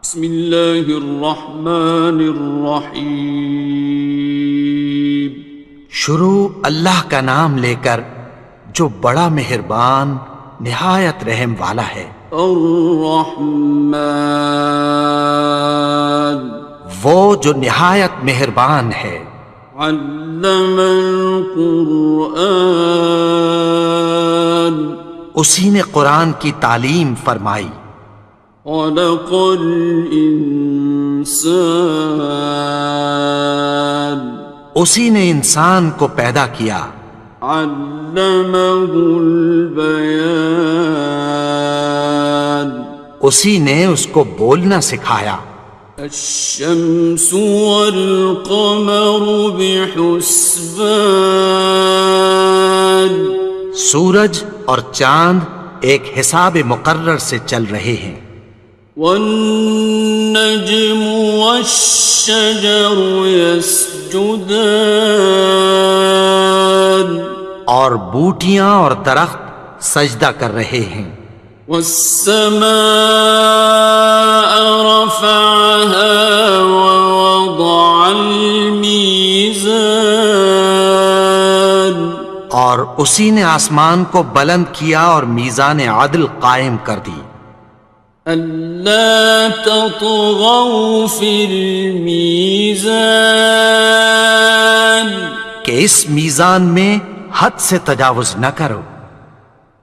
بسم اللہ الرحمن الرحیم۔ شروع اللہ کا نام لے کر جو بڑا مہربان نہایت رحم والا ہے۔ الرحمن، وہ جو نہایت مہربان ہے۔ علم القرآن، اسی نے قرآن کی تعلیم فرمائی۔ خلق الانسان، اسی نے انسان کو پیدا کیا۔ علمہ البیان، اسی نے اس کو بولنا سکھایا۔ الشمس والقمر بحسبان، سورج اور چاند ایک حساب مقرر سے چل رہے ہیں۔ والنجم والشجر يسجدان، اور بوٹیاں اور درخت سجدہ کر رہے ہیں۔ والسماء رفعها ووضع الميزان، اور اسی نے آسمان کو بلند کیا اور میزان عدل قائم کر دی۔ ألا تطغوا في الميزان، کہ اس میزان میں حد سے تجاوز نہ کرو۔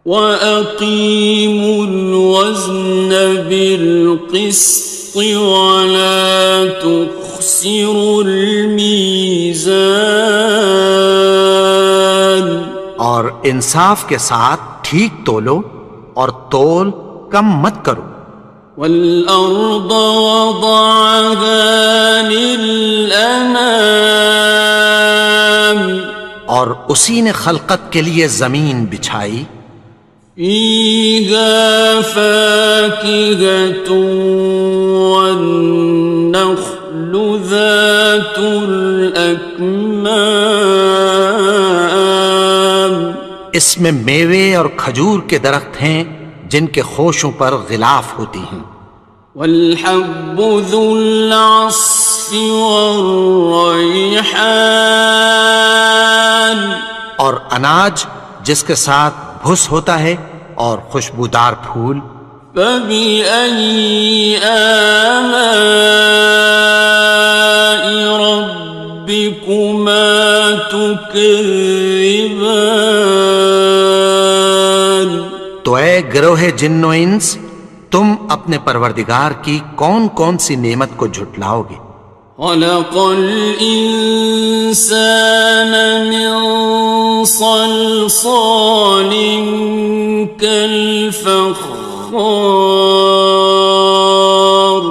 وَأَقِيمُوا الْوَزْنَ بِالْقِسْطِ وَلَا تُخْسِرُوا الْمِيزَانَ، اور انصاف کے ساتھ ٹھیک تولو اور تول کم مت کرو۔ وَالْأَرْضَ وَضَعَهَا لِلْأَنَامِ، اور اسی نے خلقت کے لیے زمین بچھائی۔ فِيهَا فَاكِهَةٌ وَالنَّخْلُ ذَاتُ الْأَكْمَامِ، اس میں میوے اور کھجور کے درخت ہیں جن کے خوشوں پر غلاف ہوتی ہیں۔ وَالْحَبُّ ذُو الْعَصْفِ وَالرَّيْحَانِ، اور اناج جس کے ساتھ بھس ہوتا ہے اور خوشبودار پھول۔ فَبِأَيِّ آلَاءِ رَبِّكُمَا تُكَذِّبَانِ، تو اے گروہ جن و انس، تم اپنے پروردگار کی کون کون سی نعمت کو جھٹلاؤ گے؟ خَلَقَ الْإِنسَانَ مِنْ صَلْصَالٍ كَالْفَخَّارِ،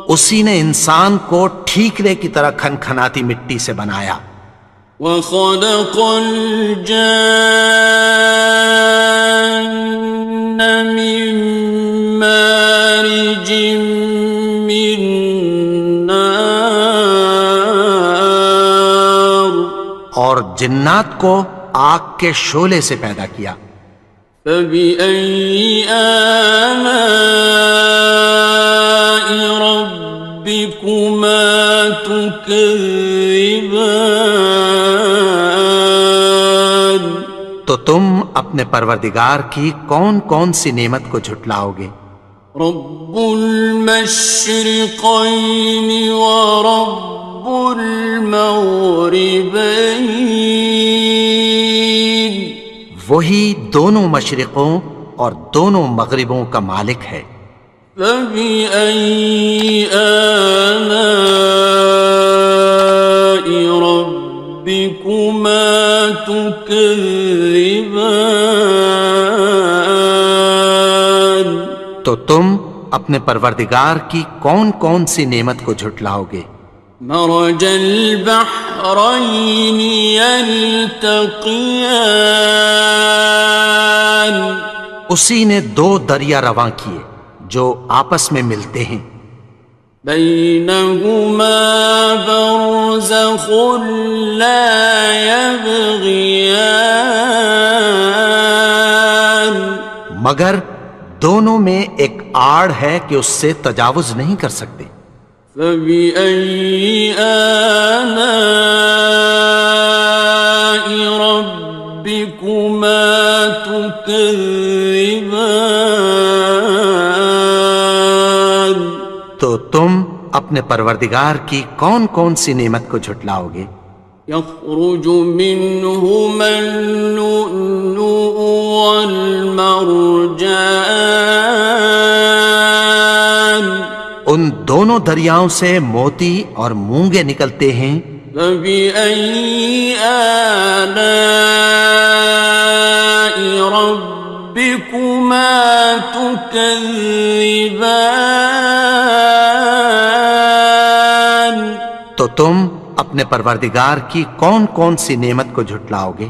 اسی نے انسان کو ٹھیکرے کی طرح کھنکھناتی مٹی سے بنایا۔ وَخَلَقَ الْجَانَّ مِن مَّارِجٍ مِّن نَّارٍ، اور جنات کو آگ کے شعلے سے پیدا کیا۔ فَبِأَيِّ آلَاءِ رَبِّكُمَا تُكَذِّبَانِ، تو تم اپنے پروردگار کی کون کون سی نعمت کو جھٹلاؤ گے؟ رب المشرقین ورب المغربین، وہی دونوں مشرقوں اور دونوں مغربوں کا مالک ہے۔ فَبِأَيِّ آلَاءِ رَبِّكُمَا تُكَذِّبَانِ، تو تم اپنے پروردگار کی کون کون سی نعمت کو جھٹلاؤ گے؟ مرج البحرین یلتقیان، اسی نے دو دریا رواں کیے جو آپس میں ملتے ہیں۔ بینہما برزخ لا یبغیان، مگر دونوں میں ایک آڑ ہے کہ اس سے تجاوز نہیں کر سکتے۔ فبأي آلاء ربكما تكذبان؟ تو تم اپنے پروردگار کی کون کون سی نعمت کو جھٹلاؤ گے؟ يخرج منهما اللؤلؤ والمرجان ان دونوں دریاؤں سے موتی اور مونگے نکلتے ہیں۔ فبأي آلاء ربكما تكذبان؟ تو تم اپنے پروردگار کی کون کون سی نعمت کو جھٹلاؤ گے؟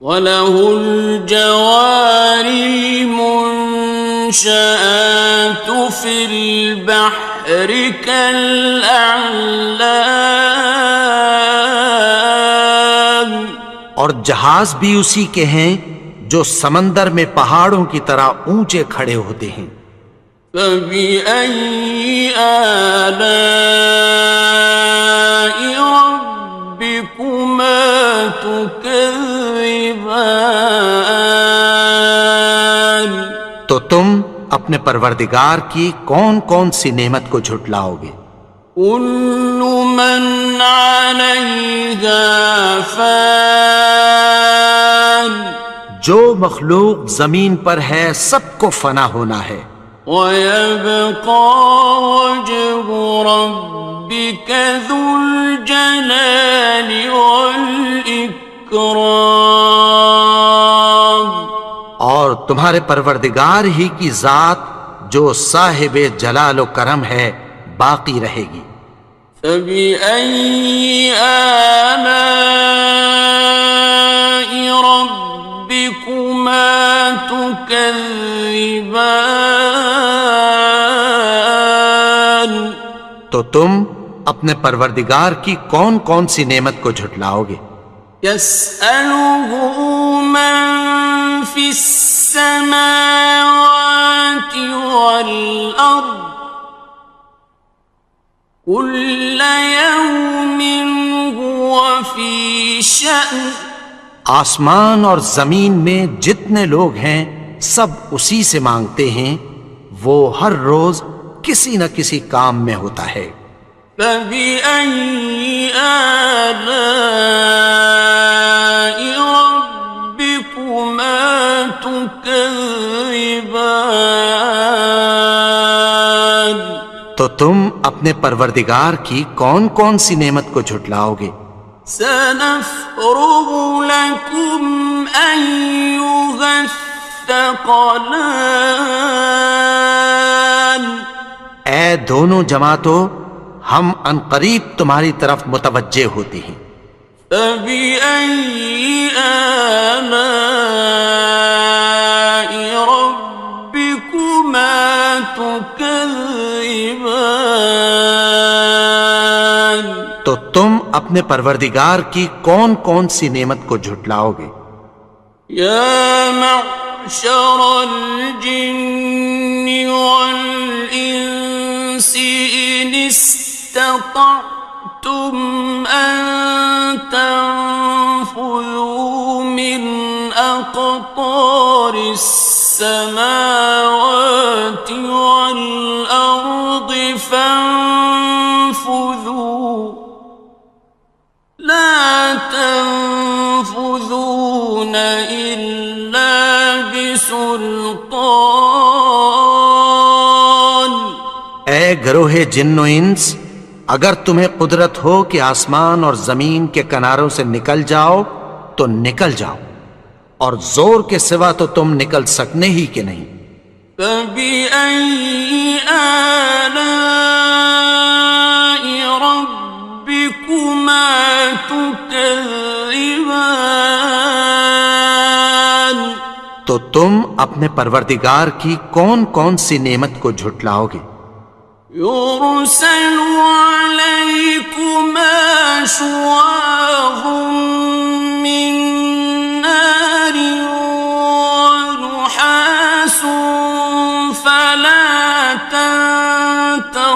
وَلَهُ الْجَوَارِ الْمُنشَآتُ فِي الْبَحْرِ كَالْأَعْلَامِ، اور جہاز بھی اسی کے ہیں جو سمندر میں پہاڑوں کی طرح اونچے کھڑے ہوتے ہیں۔ فَبِأَيِّ آلَاءِ رَبِّكُمَا تُكَذِّبَانِ؟ تو تم اپنے پروردگار کی کون کون سی نعمت کو جھٹلاؤ گے؟ كُلُّ مَنْ عَلَيْهَا فَانٍ، جو مخلوق زمین پر ہے سب کو فنا ہونا ہے۔ وَيَبْقَى وَجْهُ رَبِّكَ ذُو الْجَلَالِ وَالْإِكْرَامِ، اور تمہارے پروردگار ہی کی ذات جو صاحب جلال و کرم ہے باقی رہے گی۔ فَبِأَيِّ آلَاءِ رَبِّكُمَا تُكَذِّبَانِ؟ تو تم اپنے پروردگار کی کون کون سی نعمت کو جھٹلاؤ گے؟ يَسْأَلُهُ مَن فِي السَّمَاوَاتِ وَالْأَرْضِ كُلَّ يَوْمٍ هُوَ فِي شَأْنٍ، آسمان اور زمین میں جتنے لوگ ہیں سب اسی سے مانگتے ہیں، وہ ہر روز کسی نہ کسی کام میں ہوتا ہے۔ فَبِأَيِّ آلَاءِ رَبِّكُمَا تُكَذِّبَانِ؟ تو تم اپنے پروردگار کی کون کون سی نعمت کو جھٹلاؤ گے؟ سَنَفْرُغُ لَكُمْ أَيُّهَ الثَّقَلَانِ؟ اے دونوں جماعتوں، ہم عنقریب تمہاری طرف متوجہ ہوتے ہیں۔ فَبِأَيِّ آلَاءِ رَبِّكُمَا تُكَذِّبَانِ؟ تو تم اپنے پروردگار کی کون کون سی نعمت کو جھٹلاؤ گے؟ يَا مَعْشَرَ الْجِنِّ وَالْإِنسِ إِنِ اسْتَطَعْتُمْ أَن تَنفُذُوا مِنْ أَقْطَارِ السَّمَاوَاتِ وَالْأَرْضِ فَانفُذُوا لَا تَنفُذُونَ إِلَّا بِسُلْطَانٍ۔ اے گروہ جن و انس، اگر تمہیں قدرت ہو کہ آسمان اور زمین کے کناروں سے نکل جاؤ تو نکل جاؤ، اور زور کے سوا تو تم نکل سکنے ہی کہ نہیں۔ فَبِأَيِّ آلَاءِ رَبِّكُمَا تُكَذِّبَانِ؟ تو تم اپنے پروردگار کی کون کون سی نعمت کو جھٹلاؤ گے؟ يُرْسَلُ عَلَيْكُمَا شُوَاظٌ مِّن نَّارٍ وَنُحَاسٌ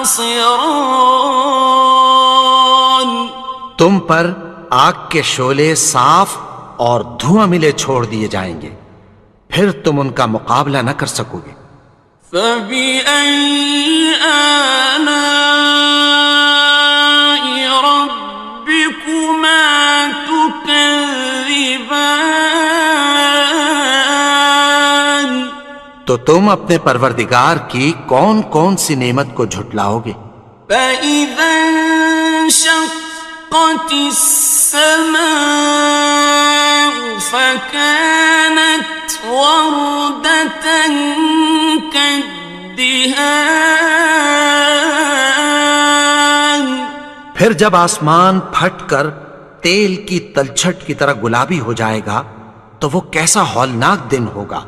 خصران. تم پر آگ کے شعلے صاف اور دھواں ملے چھوڑ دیے جائیں گے، پھر تم ان کا مقابلہ نہ کر سکو گے۔ فبأي آلاء ربكما تكذبان. تو تم اپنے پروردگار کی کون کون سی نعمت کو جھٹلاؤ گے؟ فإذا انشقت السماء فكانت وردة كالدهان. پھر جب آسمان پھٹ کر تیل کی تلچھٹ کی طرح گلابی ہو جائے گا تو وہ کیسا ہولناک دن ہوگا۔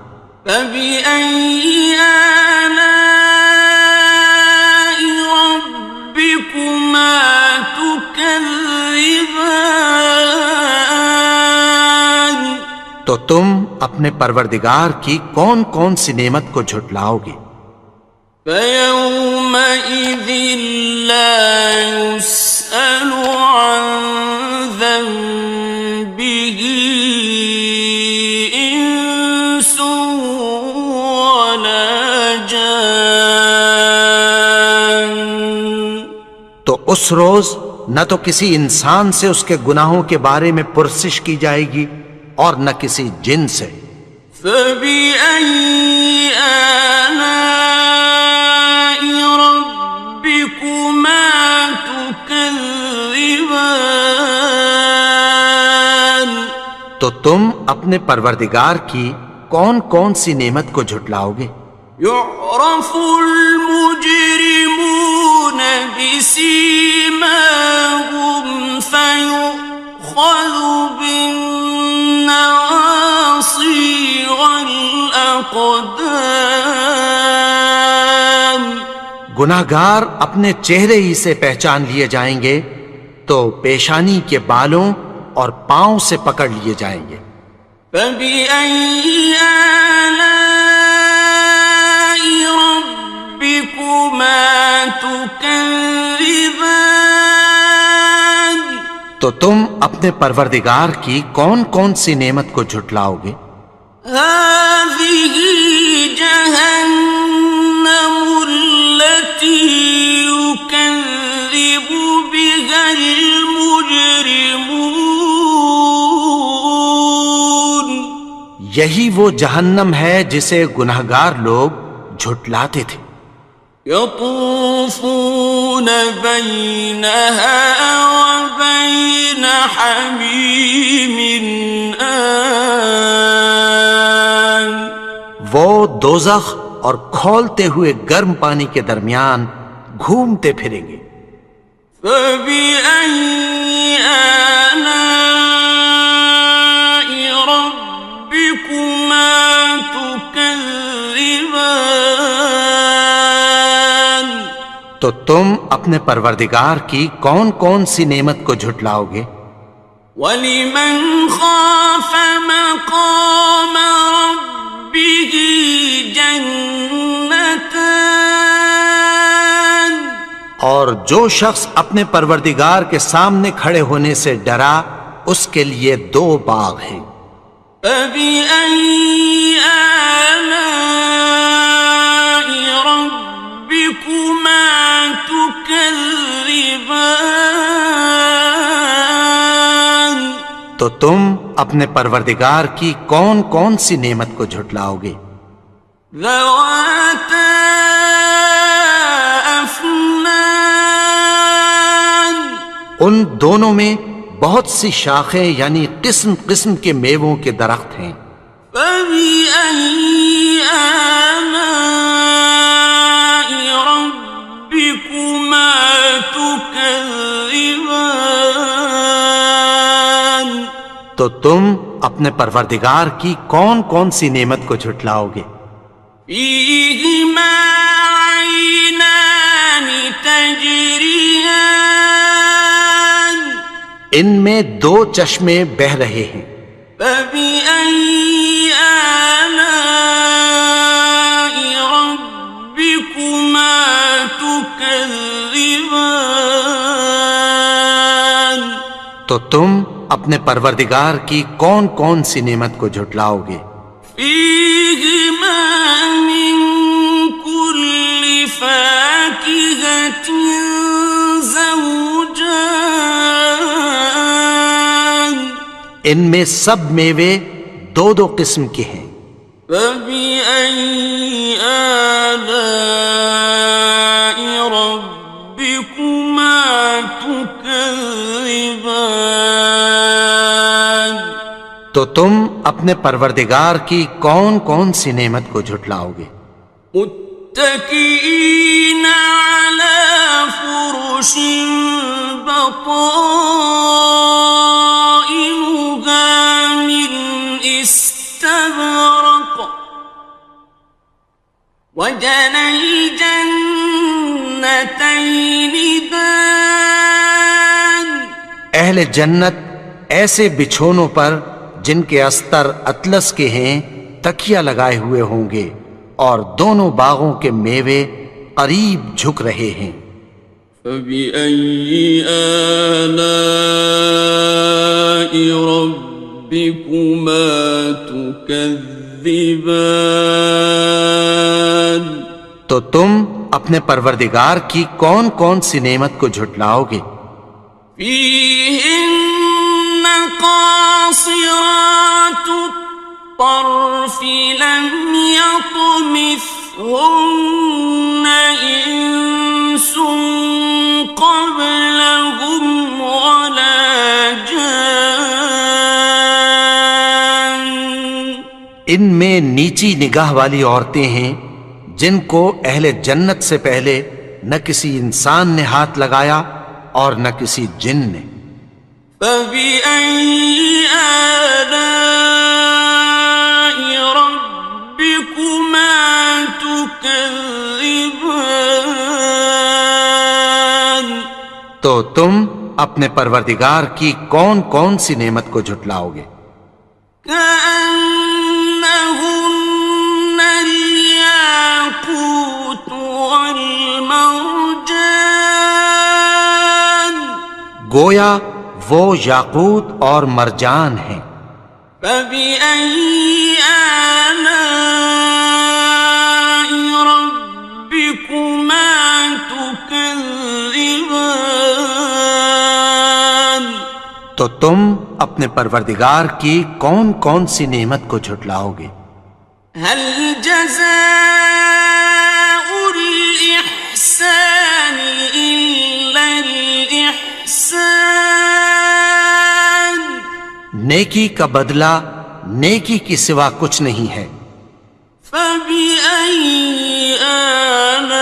فبأي آلاء ربكما تكذبان. تو تم اپنے پروردگار کی کون کون سی نعمت کو جھٹلاؤ گے؟ فيومئذ لا يسأل عن ذنبه إنس ولا جان. تو اس روز نہ تو کسی انسان سے اس کے گناہوں کے بارے میں پرسش کی جائے گی اور نہ کسی جن سے۔ فبأي آلاء ربكما تكذبان. تو تم اپنے پروردگار کی کون کون سی نعمت کو جھٹلاؤ گے؟ يعرف المجرمون بسيماهم فيؤخذ بالنواصي والأقدام. گناہگار اپنے چہرے ہی سے پہچان لیے جائیں گے تو پیشانی کے بالوں اور پاؤں سے پکڑ لیے جائیں گے۔ فبأي آلاء ربكما تكذبان. تو تم اپنے پروردگار کی کون کون سی نعمت کو جھٹلاؤ گے؟ هذه جهنم التي يكذب بها المجرمون. یہی وہ جہنم ہے جسے گناہگار لوگ جھٹلاتے تھے۔ يطوفون بينها وبين حميم آن. وہ دوزخ اور کھولتے ہوئے گرم پانی کے درمیان گھومتے پھریں گے۔ فبأي آلاء ربكما تكذبان. تو تم اپنے پروردگار کی کون کون سی نعمت کو جھٹلاؤ گے؟ وَلِمَنْ خَافَ مَقَامَ رَبِّهِ جَنَّتَانِ. اور جو شخص اپنے پروردگار کے سامنے کھڑے ہونے سے ڈرا اس کے لیے دو باغ ہیں۔ فَبِأَيِّ آلَاءِ رَبِّكُمَا تُكَذِّبَانِ. تو تم اپنے پروردگار کی کون کون سی نعمت کو جھٹلاؤ گے؟ ذَوَاتَا أَفْنَانٍ. ان دونوں میں بہت سی شاخیں یعنی قسم قسم کے میووں کے درخت ہیں۔ فَبِأَيِّ آلَاءِ رَبِّكُمَا تُكَذِّبَانِ. تو تم اپنے پروردگار کی کون کون سی نعمت کو جھٹلاؤ گے؟ فِيهِمَا عَيْنَانِ تَجْرِيَانِ. ان میں دو چشمے بہہ رہے ہیں۔ فَبِأَيِّ آلَاءِ رَبِّكُمَا تُكَذِّبَانِ. تكذبان تو تم اپنے پروردگار کی کون کون سی نعمت کو جھٹلاؤ گے؟ فيهما من كل فاكهة زوجان ان میں سب میوے دو دو قسم کے ہیں۔ فبأي آلاء ربكما تكذبان تو تم اپنے پروردگار کی کون کون سی نعمت کو جھٹلاؤ گے؟ متكئين على فرش بطائنها من استبرق وجنى الجنتين دان اہل جنت ایسے بچھونوں پر جن کے استر اطلس کے ہیں تکیہ لگائے ہوئے ہوں گے اور دونوں باغوں کے میوے قریب جھک رہے ہیں۔ فبأي آلاء ربكما تكذبان تو تم اپنے پروردگار کی کون کون سی نعمت کو جھٹلاؤ گے؟ فيهن قاصرات الطرف لم يطمثهن إنس قبلهم ولا جان ان میں نیچی نگاہ والی عورتیں ہیں جن کو اہل جنت سے پہلے نہ کسی انسان نے ہاتھ لگایا اور نہ کسی جن نے۔ فبأي آلاء ربكما تكذبان تو تم اپنے پروردگار کی کون کون سی نعمت کو جھٹلاؤ گے؟ كأنهن الياقوت والمرجان گویا وہ یاقوت اور مرجان ہیں۔ فبأي آلاء ربكما تكذبان تو تم اپنے پروردگار کی کون کون سی نعمت کو جھٹلاؤ گے؟ هل جزاء الإحسان إلا الإحسان نیکی کا بدلہ نیکی کی سوا کچھ نہیں ہے۔ فبأي آلاء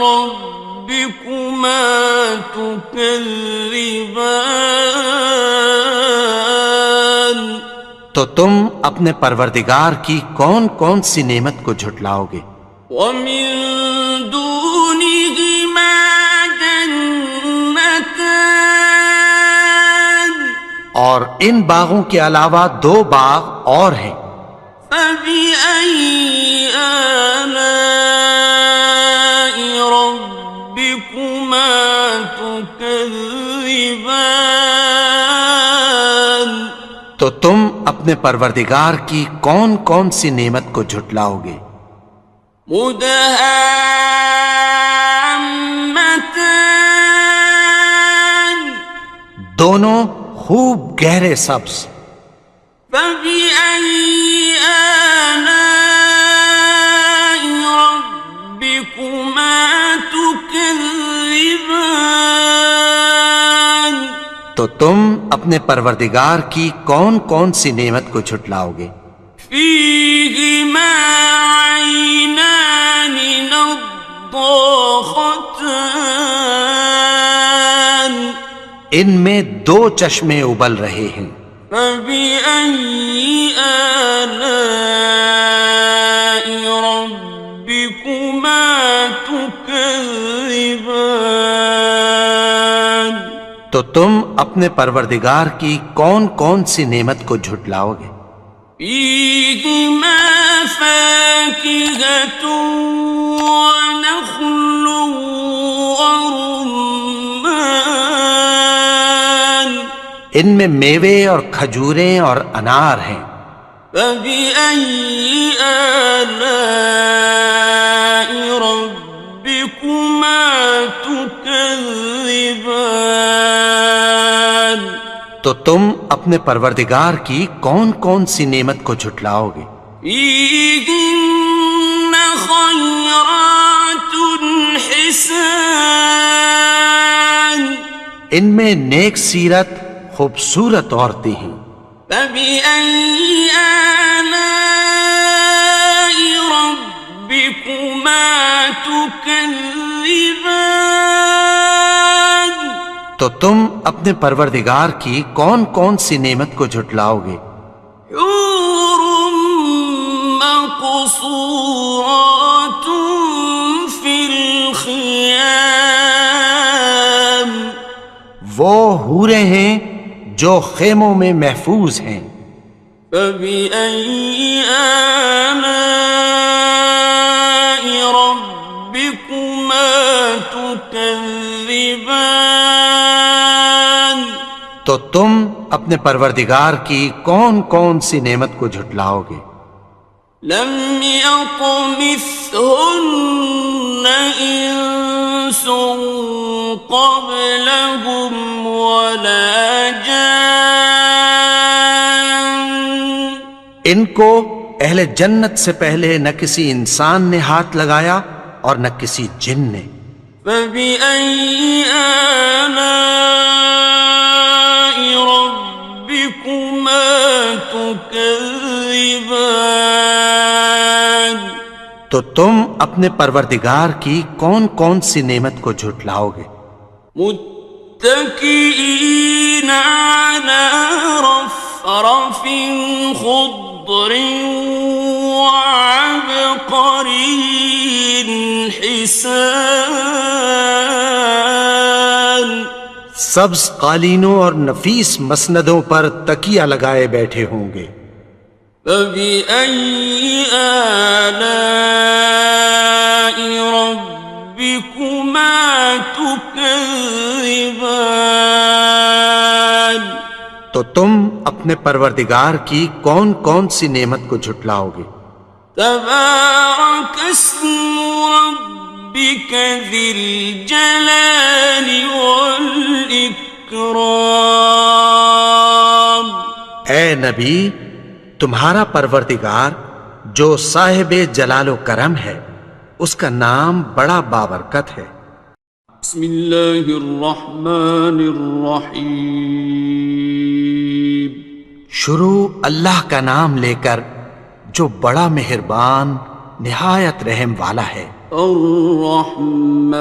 ربكما تكذبان تو تم اپنے پروردگار کی کون کون سی نعمت کو جھٹلاؤ گے؟ ومن دونهما جنتان اور ان باغوں کے علاوہ دو باغ اور ہیں۔ فبأي آلاء ربكما تكذبان تو تم اپنے پروردگار کی کون کون سی نعمت کو جھٹلاؤ گے؟ مدهامتان دونوں خوب گہرے سبز۔ فبأي آلاء ربكما تكذبان تو تم اپنے پروردگار کی کون کون سی نعمت کو جھٹلاؤ گے؟ فيهما عينان نضاختان ان میں دو چشمے ابل رہے ہیں۔ فبأي آلاء ربكما تكذبان تو تم اپنے پروردگار کی کون کون سی نعمت کو جھٹلاؤ گے؟ فيهما فاكهة ونخل ورمان ان میں میوے اور کھجوریں اور انار ہیں. فبأي آلاء ربكما تكذبان تو تم اپنے پروردگار کی کون کون سی نعمت کو جھٹلاؤ گے؟ فيهن خيرات حسان ان میں نیک سیرت خوبصورت عورتیں ہیں. فبأي آلاء ربكما تكذبان تو تم اپنے پروردگار کی کون کون سی نعمت کو جھٹلاؤ گے؟ حور مقصورات في الخيام وہ حوریں ہیں جو خیموں میں محفوظ ہیں. فبأي آلاء ربكما تكذبان تو تم اپنے پروردگار کی کون کون سی نعمت کو جھٹلاؤ گے؟ لم يطمثهن إنس قبلهم ولا جان ان کو اہل جنت سے پہلے نہ کسی انسان نے ہاتھ لگایا اور نہ کسی جن نے. فبأي آلاء ربكما تكذبان تو تم اپنے پروردگار کی کون کون سی نعمت کو جھٹلاؤ گے؟ متكئين على رفرف خضر وعبقري حسان سبز قالینوں اور نفیس مسندوں پر تکیہ لگائے بیٹھے ہوں گے. فبأي آلاء ربكما تكذبان تو تم اپنے پروردگار کی کون کون سی نعمت کو جھٹلاؤ گے؟ تبارك اسم ربك ذي الجلال والإكرام اے نبی، تمہارا پروردگار جو صاحب جلال و کرم ہے، اس کا نام بڑا بابرکت ہے. بسم اللہ الرحمن الرحیم شروع اللہ کا نام لے کر جو بڑا مہربان نہایت رحم والا ہے. الرحمن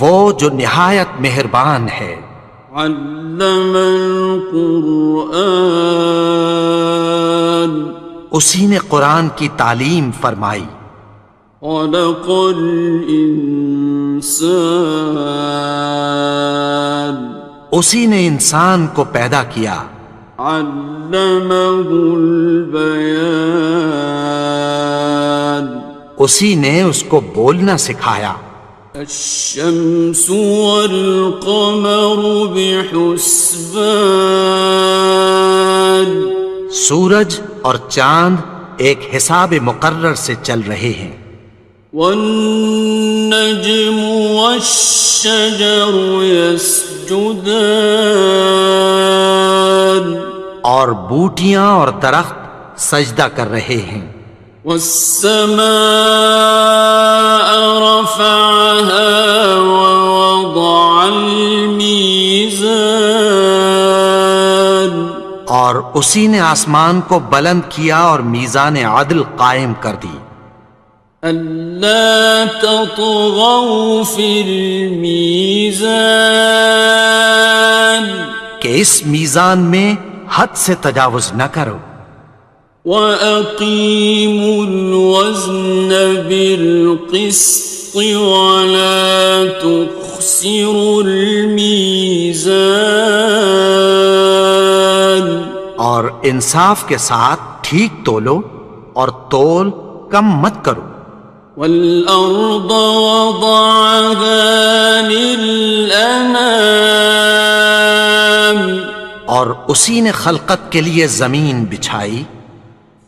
وہ جو نہایت مہربان ہے. علم القرآن اسی نے قرآن کی تعلیم فرمائی. خلق الانسان اسی نے انسان کو پیدا کیا. علمہ البیان اسی نے اس کو بولنا سکھایا. الشمس والقمر بحسبان سورج اور چاند ایک حساب مقرر سے چل رہے ہیں. والنجم والشجر يسجدان اور بوٹیاں اور درخت سجدہ کر رہے ہیں. والسماء رفعها ووضع الميزان اور اسی نے آسمان کو بلند کیا اور میزان عدل قائم کر دی. ألا تطغوا في الميزان کہ اس میزان میں حد سے تجاوز نہ کرو. وَأَقِيمُوا الْوَزْنَ بِالْقِسْطِ وَلَا تُخْسِرُوا الْمِيزَانَ اور انصاف کے ساتھ ٹھیک تولو اور تول کم مت کرو. والأرض وضعها للأنام اور اسی نے خلقت کے لیے زمین بچھائی.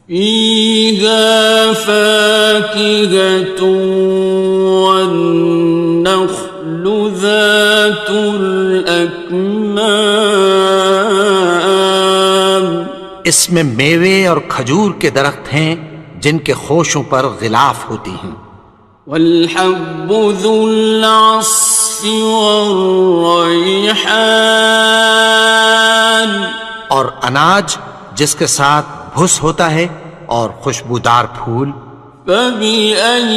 فيها فاكهة والنخل ذات الأكمام اس میں میوے اور کھجور کے درخت ہیں جن کے خوشوں پر غلاف ہوتی ہیں. والحب ذو العصف والریحان اور اناج جس کے ساتھ بھس ہوتا ہے اور خوشبودار پھول. فبأي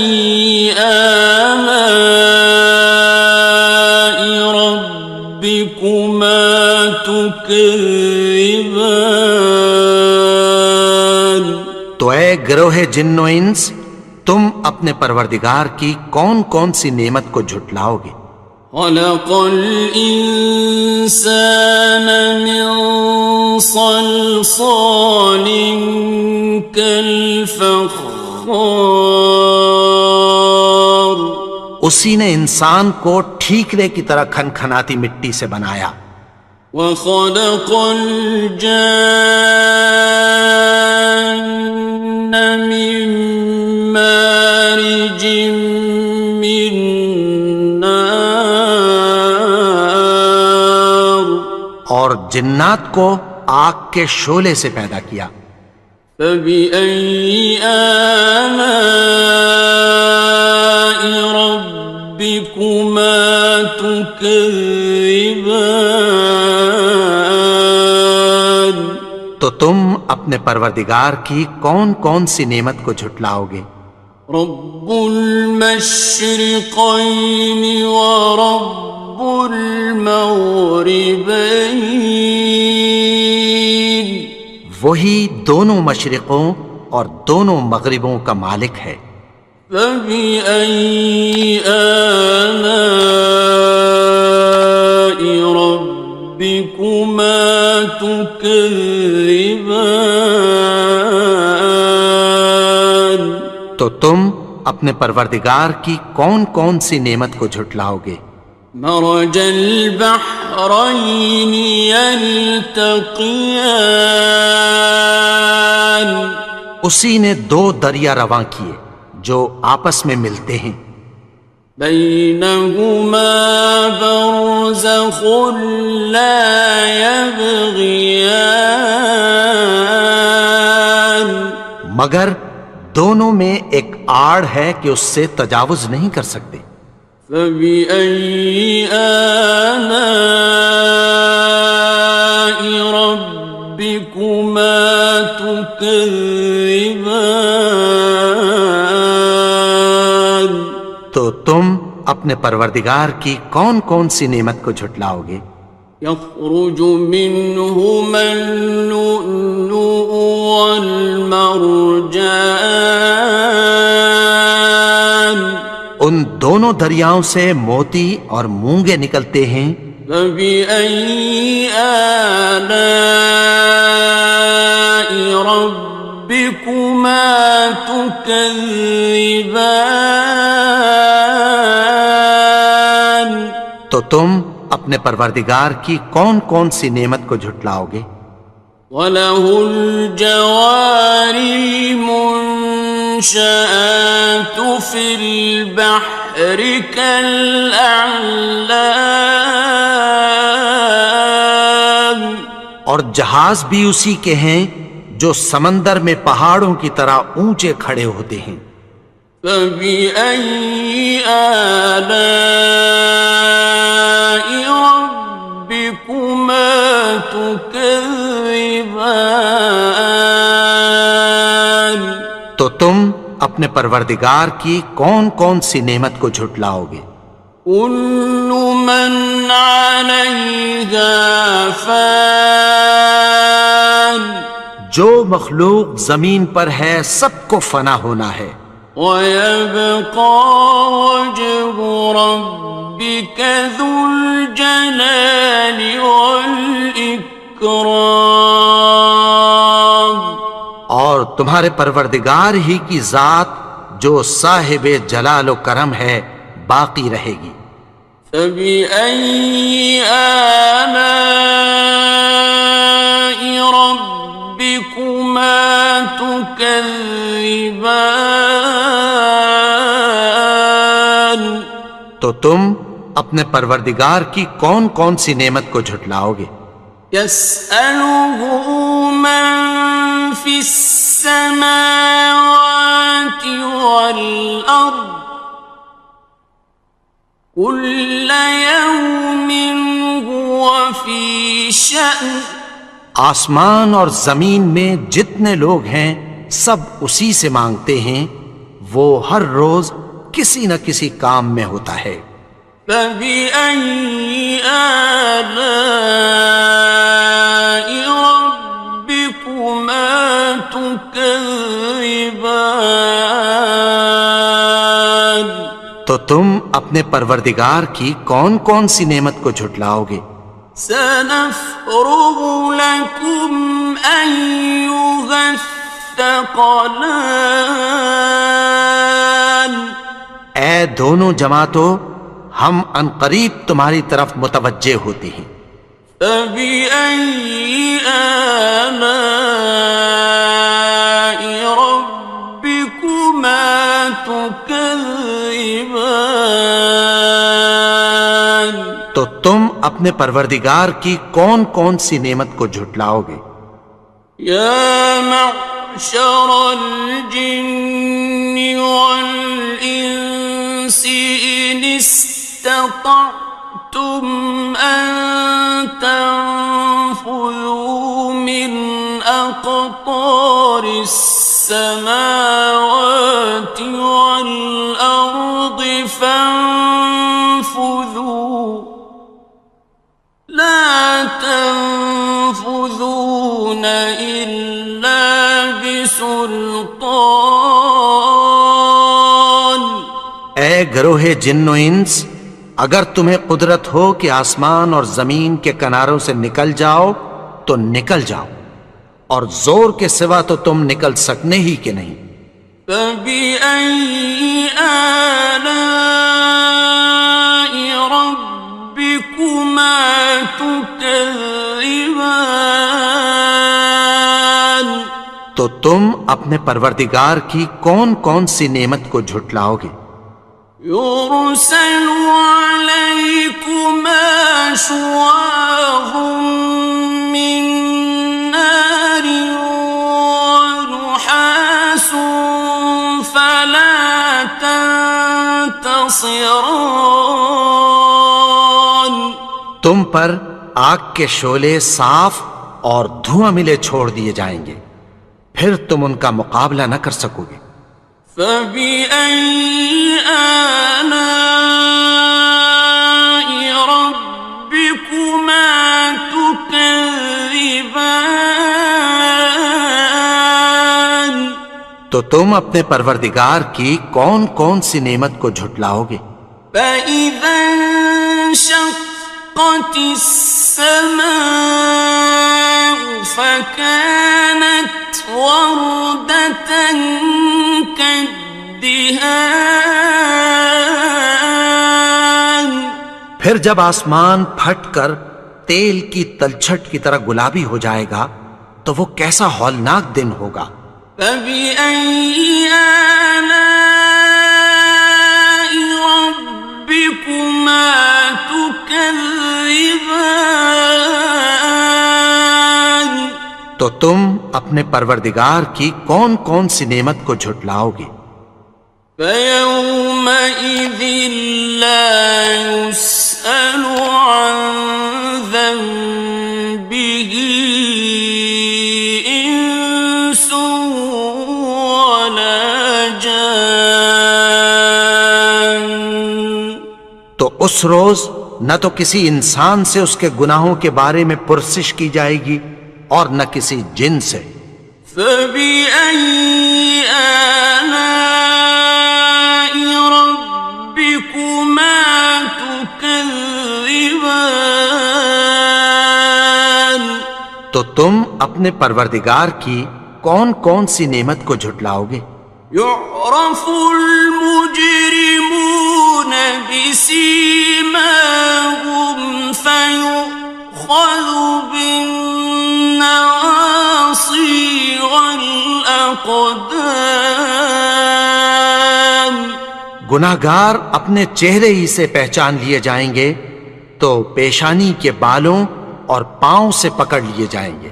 آلاء ربكما تكذبان تو اے گروہ جن و انس، تم اپنے پروردگار کی کون کون سی نعمت کو جھٹلاؤ گے؟ خلق الإنسان من صلصال كالفخار اسی نے انسان کو ٹھیکرے کی طرح کھنکھناتی مٹی سے بنایا. وخلق الجان من مارج من نار اور جنات کو آگ کے شعلے سے پیدا کیا. فبأي آلاء ربكما تكذبان تو تم اپنے پروردگار کی کون کون سی نعمت کو جھٹلاؤ گے؟ رب المشرقين ورب المغربين وہی دونوں مشرقوں اور دونوں مغربوں کا مالک ہے. فبأي آلاء ربكما تكذبان تو تم اپنے پروردگار کی کون کون سی نعمت کو جھٹلاؤ گے؟ مرج البحرين يلتقيان اسی نے دو دریا رواں کیے جو آپس میں ملتے ہیں. بينهما برزخ لا يبغيان مگر دونوں میں ایک آڑ ہے کہ اس سے تجاوز نہیں کر سکتے. فبأي آلاء ربكما تكذبان تو تم اپنے پروردگار کی کون کون سی نعمت کو جھٹلاؤ گے؟ يخرج منهما اللؤلؤ والمرجان ان دونوں دریاؤں سے موتی اور مونگے نکلتے ہیں. فبأي آلاء ربكما تكذبان تو تم اپنے پروردگار کی کون کون سی نعمت کو جھٹلاؤ گے؟ وَلَهُ الْجَوَارِ الْمُنشَآتُ فِي الْبَحْرِ كَالْأَعْلَامِ اور جہاز بھی اسی کے ہیں جو سمندر میں پہاڑوں کی طرح اونچے کھڑے ہوتے ہیں. فَبِأَيِّ آلَاءِ رَبِّكُمَا تُكَذِّبَانِ تو تم اپنے پروردگار کی کون کون سی نعمت کو جھٹلاؤ گے؟ كُلُّ مَنْ عَلَيْهَا فَانٍ جو مخلوق زمین پر ہے سب کو فنا ہونا ہے. وَيَبْقَى وَجْهُ رَبِّكَ ذُو الْجَلَالِ وَالْإِكْرَامِ تمہارے پروردگار ہی کی ذات جو صاحب جلال و کرم ہے باقی رہے گی۔ فبأي آلاء ربكما تكذبان؟ تو تم اپنے پروردگار کی کون کون سی نعمت کو جھٹلاؤ گے؟ يسأله من في السماوات والأرض كل يوم هو في شأن۔ آسمان اور زمین میں جتنے لوگ ہیں سب اسی سے مانگتے ہیں، وہ ہر روز کسی نہ کسی کام میں ہوتا ہے۔ فبأي آلاء ربكما تكذبان؟ تو تم اپنے پروردگار کی کون کون سی نعمت کو جھٹلاؤ گے؟ سنفرغ لكم أيها الثقلان۔ اے دونوں جماعتوں، ہم عنقریب تمہاری طرف متوجہ ہوتے ہیں۔ فبأي آلاء ربكما تكذبان؟ تو تم اپنے پروردگار کی کون کون سی نعمت کو جھٹلاؤ گے؟ يا معشر الجن والإنس إن استطعتم أن تنفذوا من أقطار السماوات والأرض فانفذوا لا تنفذون إلا بسلطان۔ اے گروہ جن و انس، اگر تمہیں قدرت ہو کہ آسمان اور زمین کے کناروں سے نکل جاؤ تو نکل جاؤ، اور زور کے سوا تو تم نکل سکنے ہی کہ نہیں۔ فبأي آلاء ربكما تكذبان؟ تو تم اپنے پروردگار کی کون کون سی نعمت کو جھٹلاؤ گے؟ يرسل عليكما شواظ من نار ونحاس فلا تنتصران۔ تم پر آگ کے شعلے صاف اور دھواں ملے چھوڑ دیے جائیں گے، پھر تم ان کا مقابلہ نہ کر سکو گے۔ فبأي آلاء ربكما تكذبان؟ تو تم اپنے پروردگار کی کون کون سی نعمت کو جھٹلاؤ گے؟ فإذا انشقت السماء فكانت وردة كالدهان۔ پھر جب آسمان پھٹ کر تیل کی تلچھٹ کی طرح گلابی ہو جائے گا تو وہ کیسا ہولناک دن ہوگا۔ فبأي آلاء ربكما تكذبان؟ تو تم اپنے پروردگار کی کون کون سی نعمت کو جھٹلاؤ گے؟ فيومئذ لا يسأل عن ذنبه إنس ولا جان۔ تو اس روز نہ تو کسی انسان سے اس کے گناہوں کے بارے میں پرسش کی جائے گی اور نہ کسی جن سے۔ فبأي آلاء ربكما تكذبان؟ تو تم اپنے پروردگار کی کون کون سی نعمت کو جھٹلاؤ گے؟ يعرف المجرمون بسيماهم فيؤخذ بالنواصي والأقدام. گناہگار اپنے چہرے ہی سے پہچان لیے جائیں گے تو پیشانی کے بالوں اور پاؤں سے پکڑ لیے جائیں گے.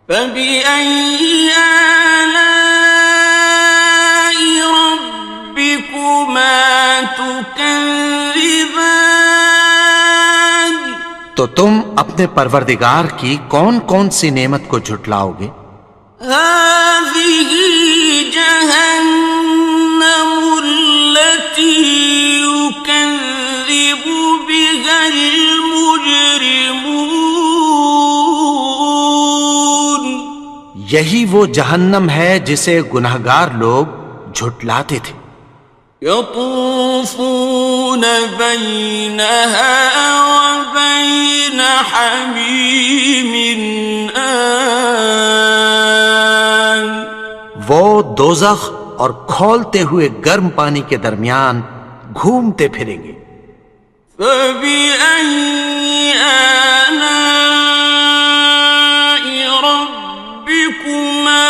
فبأي آلاء ربكما تكذبان. تو تم اپنے پروردگار کی کون کون سی نعمت کو جھٹلاؤ گے؟ هذه جهنم التي يكذب بها المجرمون. یہی وہ جہنم ہے جسے گناہگار لوگ جھٹلاتے تھے. يطوفون بينها وبين حميم آن. وہ دوزخ اور کھولتے ہوئے گرم پانی کے درمیان گھومتے پھریں گے. فبأي آلاء ربكما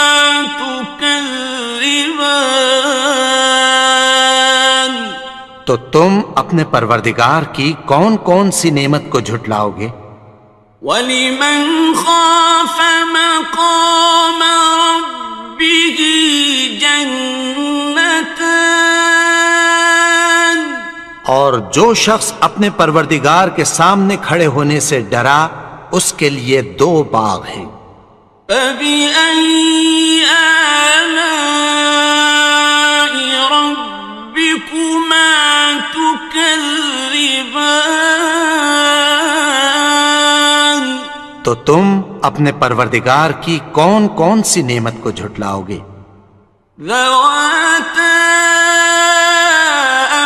تكذبان. تو تم اپنے پروردگار کی کون کون سی نعمت کو جھٹلاؤ گے؟ وَلِمَنْ خَافَ مَقَامَ رَبِّهِ جَنَّتَانِ. اور جو شخص اپنے پروردگار کے سامنے کھڑے ہونے سے ڈرا اس کے لیے 2 باغ ہیں. فَبِأَيِّ آلَاءِ رَبِّكُمَا تُكَذِّبَانِ. تو تم اپنے پروردگار کی کون کون سی نعمت کو جھٹلاؤ گے؟ ذَوَاتَا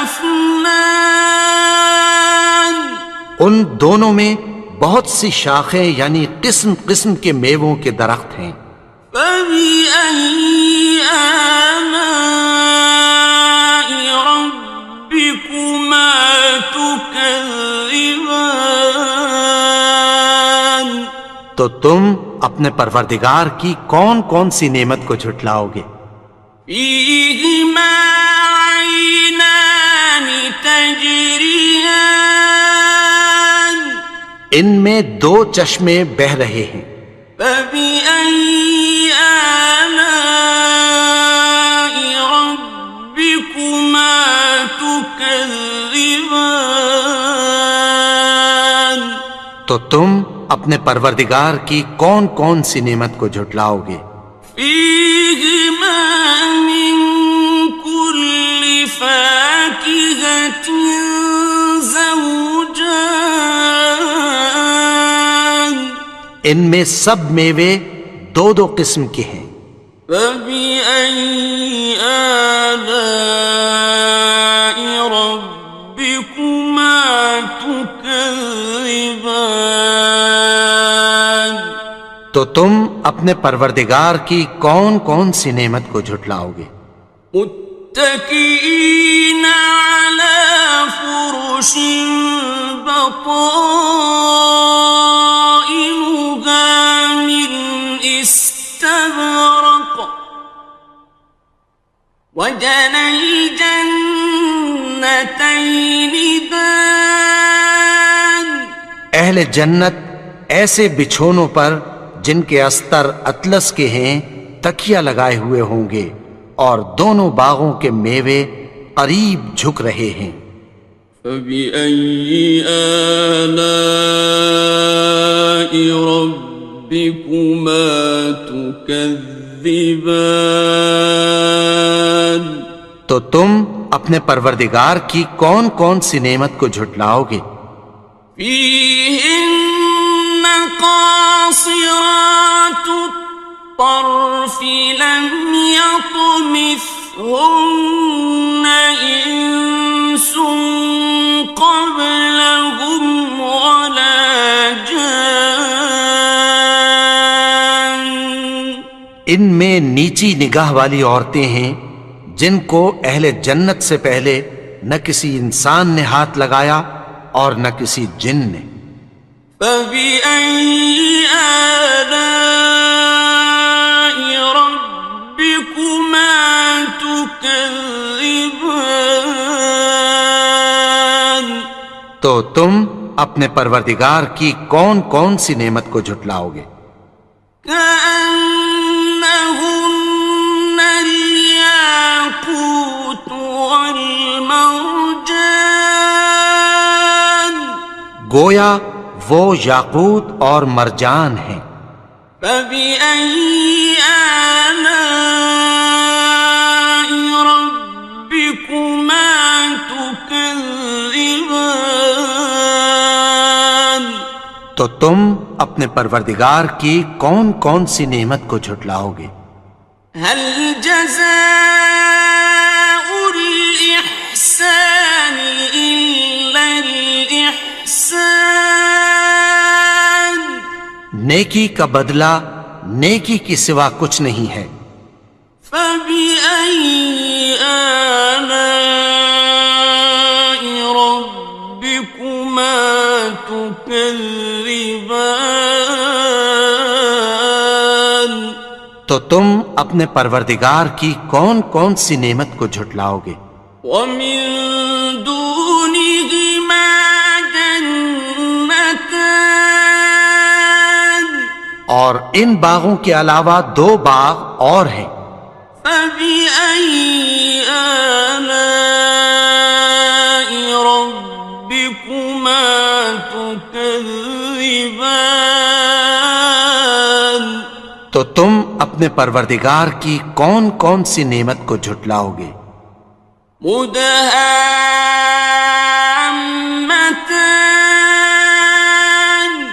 أَفْنَانٍ. ان دونوں میں بہت سی شاخیں یعنی قسم قسم کے میووں کے درخت ہیں. فَبِأَيِّ آلَاءِ رَبِّكُمَا تُكَذِّبَانِ. تو تم اپنے پروردگار کی کون کون سی نعمت کو جھٹلاؤ گے؟ فِيهِمَا عَيْنَانِ تَجْرِيَانِ. ان میں 2 چشمے بہہ رہے ہیں. فَبِأَيِّ آلَاءِ رَبِّكُمَا تُكَذِّبَانِ. تو تم اپنے پروردگار کی کون کون سی نعمت کو جھٹلاؤ گے؟ فِيهِمَا مِن كُلِّ فَاكِهَةٍ زَوْجَانِ. ان میں سب میوے 2 قسم کے ہیں. فَبِأَيِّ آلَاءِ رَبِّكُمَا تُكَذِّبَانِ. تو تم اپنے پروردگار کی کون کون سی نعمت کو جھٹلاؤ گے؟ متكئين على فرش بطائنها من استبرق وجنى الجنتين دان. اہل جنت ایسے بچھونوں پر جن کے استر اطلس کے ہیں تکیہ لگائے ہوئے ہوں گے اور دونوں باغوں کے میوے قریب جھک رہے ہیں. فَبِأَيِّ آلَاءِ رَبِّكُمَا تُكَذِّبَانِ. تو تم اپنے پروردگار کی کون کون سی نعمت کو جھٹلاؤ گے؟ فِيهِنَّ قَاصِرَاتُ الطَّرْفِ لَمْ يَطْمِثْهُنَّ إِنسٌ قَبْلَهُمْ وَلَا جَانٌّ. ان میں نیچی نگاہ والی عورتیں ہیں جن کو اہل جنت سے پہلے نہ کسی انسان نے ہاتھ لگایا اور نہ کسی جن نے۔ فَبِأَيِّ آلَاءِ رَبِّكُمَا تُكَذِّبَانِ؟ تو تم اپنے پروردگار کی کون کون سی نعمت کو جھٹلاؤ گے؟ كأنهن الياقوت والمرجان، گویا وہ یاقوت اور مرجان ہیں۔ فبأي آلاء ربكما تكذبان؟ تو تم اپنے پروردگار کی کون کون سی نعمت کو جھٹلاؤ گے؟ هل جزاء الإحسان إلا الإحسان؟ نیکی کا بدلہ نیکی کی سوا کچھ نہیں ہے۔ فبأي آلاء ربكما تكذبان؟ تو تم اپنے پروردگار کی کون کون سی نعمت کو جھٹلاؤ گے؟ ومن دونهما جنتان، اور ان باغوں کے علاوہ دو باغ اور ہیں۔ فبأي آلاء ربكما تكذبان؟ تو تم اپنے پروردگار کی کون کون سی نعمت کو جھٹلاؤ گے؟ مدہامتان،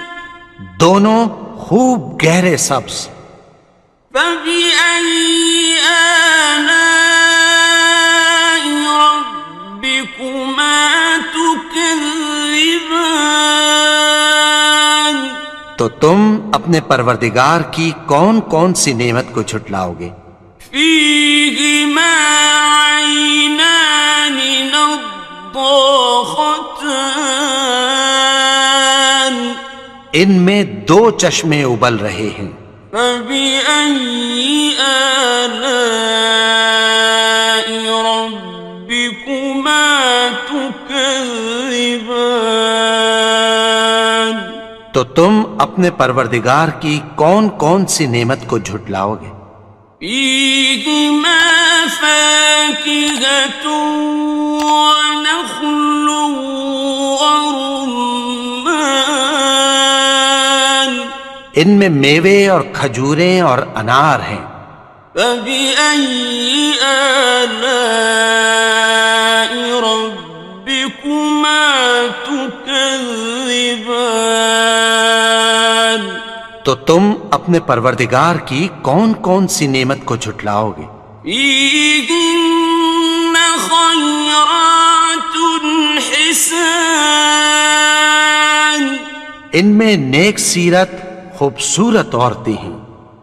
دونوں خوب گہرے سبز۔ فبأي آلاء ربكما تكذبان؟ تو تم اپنے پروردگار کی کون کون سی نعمت کو جھٹلاؤ گے؟ فيهما عينان نضاختان، ان میں دو چشمے ابل رہے ہیں۔ فبأي آلاء ربكما تكذبان؟ تو تم اپنے پروردگار کی کون کون سی نعمت کو جھٹلاؤ گے؟ فيهما فاكهة ونخل ورمان، ان میں میوے اور کھجوریں اور انار ہیں۔ فبأي آلاء ربكما تكذبان؟ تو تم اپنے پروردگار کی کون کون سی نعمت کو جھٹلاؤ گے؟ فيهن خيرات حسان، ان میں نیک سیرت خوبصورت عورتیں ہیں۔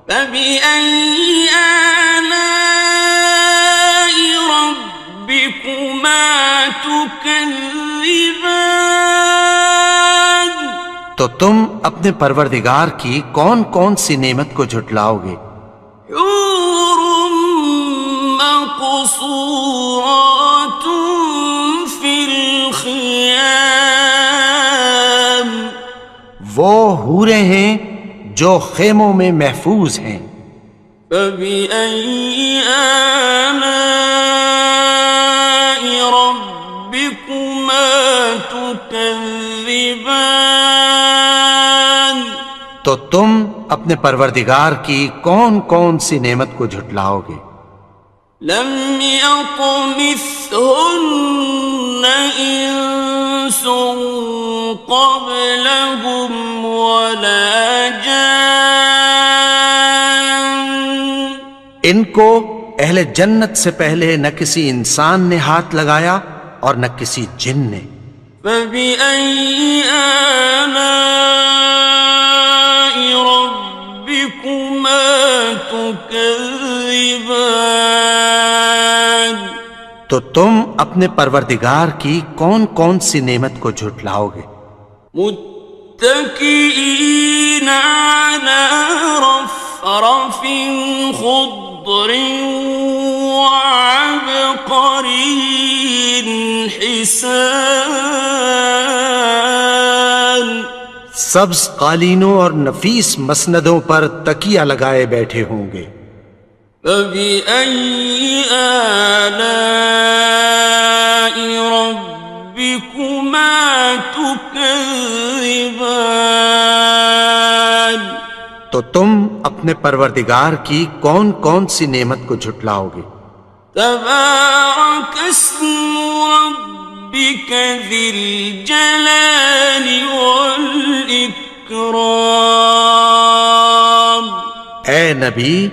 فبأي آلاء ربكما تكذبان؟ تو تم اپنے پروردگار کی کون کون سی نعمت کو جھٹلاؤ گے؟ حور مقصورات في الخيام، وہ حوریں ہیں جو خیموں میں محفوظ ہیں۔ فبأي آلاء ربكما تكذبان؟ تو تم اپنے پروردگار کی کون کون سی نعمت کو جھٹلاؤ گے؟ لم يطمثهن إنس قبلهم ولا جان، ان کو اہل جنت سے پہلے نہ کسی انسان نے ہاتھ لگایا اور نہ کسی جن نے۔ فبأي آلاء ربكما تكذبان؟ تكذبان تو تم اپنے پروردگار کی کون کون سی نعمت کو جھٹلاؤ گے؟ متكئين على رفرف خضر وعبقري حسان سبز قالینوں اور نفیس مسندوں پر تکیہ لگائے بیٹھے ہوں گے۔ فبأي آلاء ربكما تكذبان تو تم اپنے پروردگار کی کون کون سی نعمت کو جھٹلاؤ گے؟ تبارك اسم ربك ذي الجلال والإكرام اے نبی،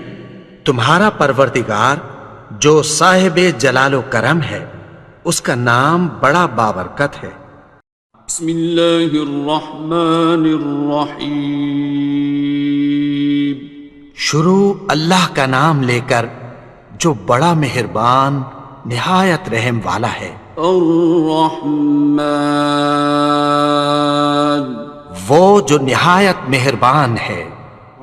تمہارا پروردگار جو صاحب جلال و کرم ہے، اس کا نام بڑا بابرکت ہے۔ بسم اللہ الرحمن الرحیم شروع اللہ کا نام لے کر جو بڑا مہربان نہایت رحم والا ہے۔ الرحمن وہ جو نہایت مہربان ہے۔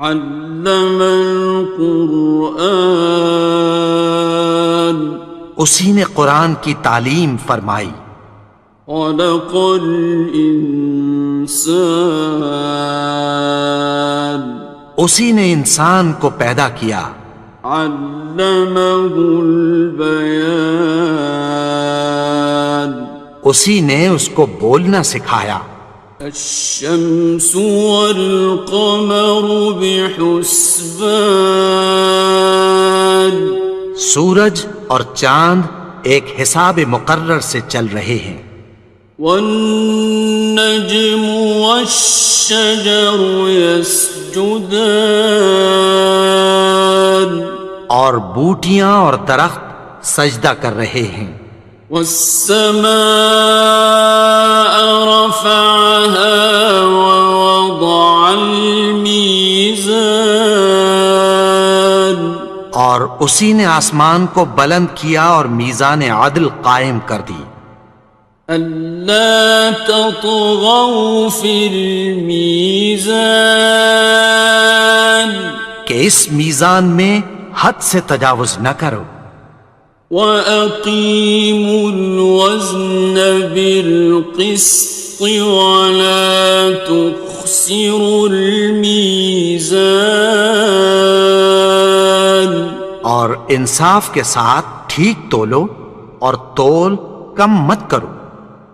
علم القرآن اسی نے قرآن کی تعلیم فرمائی۔ خلق الانسان اسی نے انسان کو پیدا کیا۔ علمہ البیان اسی نے اس کو بولنا سکھایا۔ الشمس والقمر بحسبان سورج اور چاند ایک حساب مقرر سے چل رہے ہیں۔ والنجم والشجر يسجدان اور بوٹیاں اور درخت سجدہ کر رہے ہیں۔ والسماء رفعها ووضع الميزان اور اسی نے آسمان کو بلند کیا اور میزان عدل قائم کر دی۔ ألا تطغوا في الميزان کہ اس میزان میں حد سے تجاوز نہ کرو۔ وَأَقِيمُوا الْوَزْنَ بِالْقِسْطِ وَلَا تُخْسِرُوا الْمِيزَانَ اور انصاف کے ساتھ ٹھیک تولو اور تول کم مت کرو۔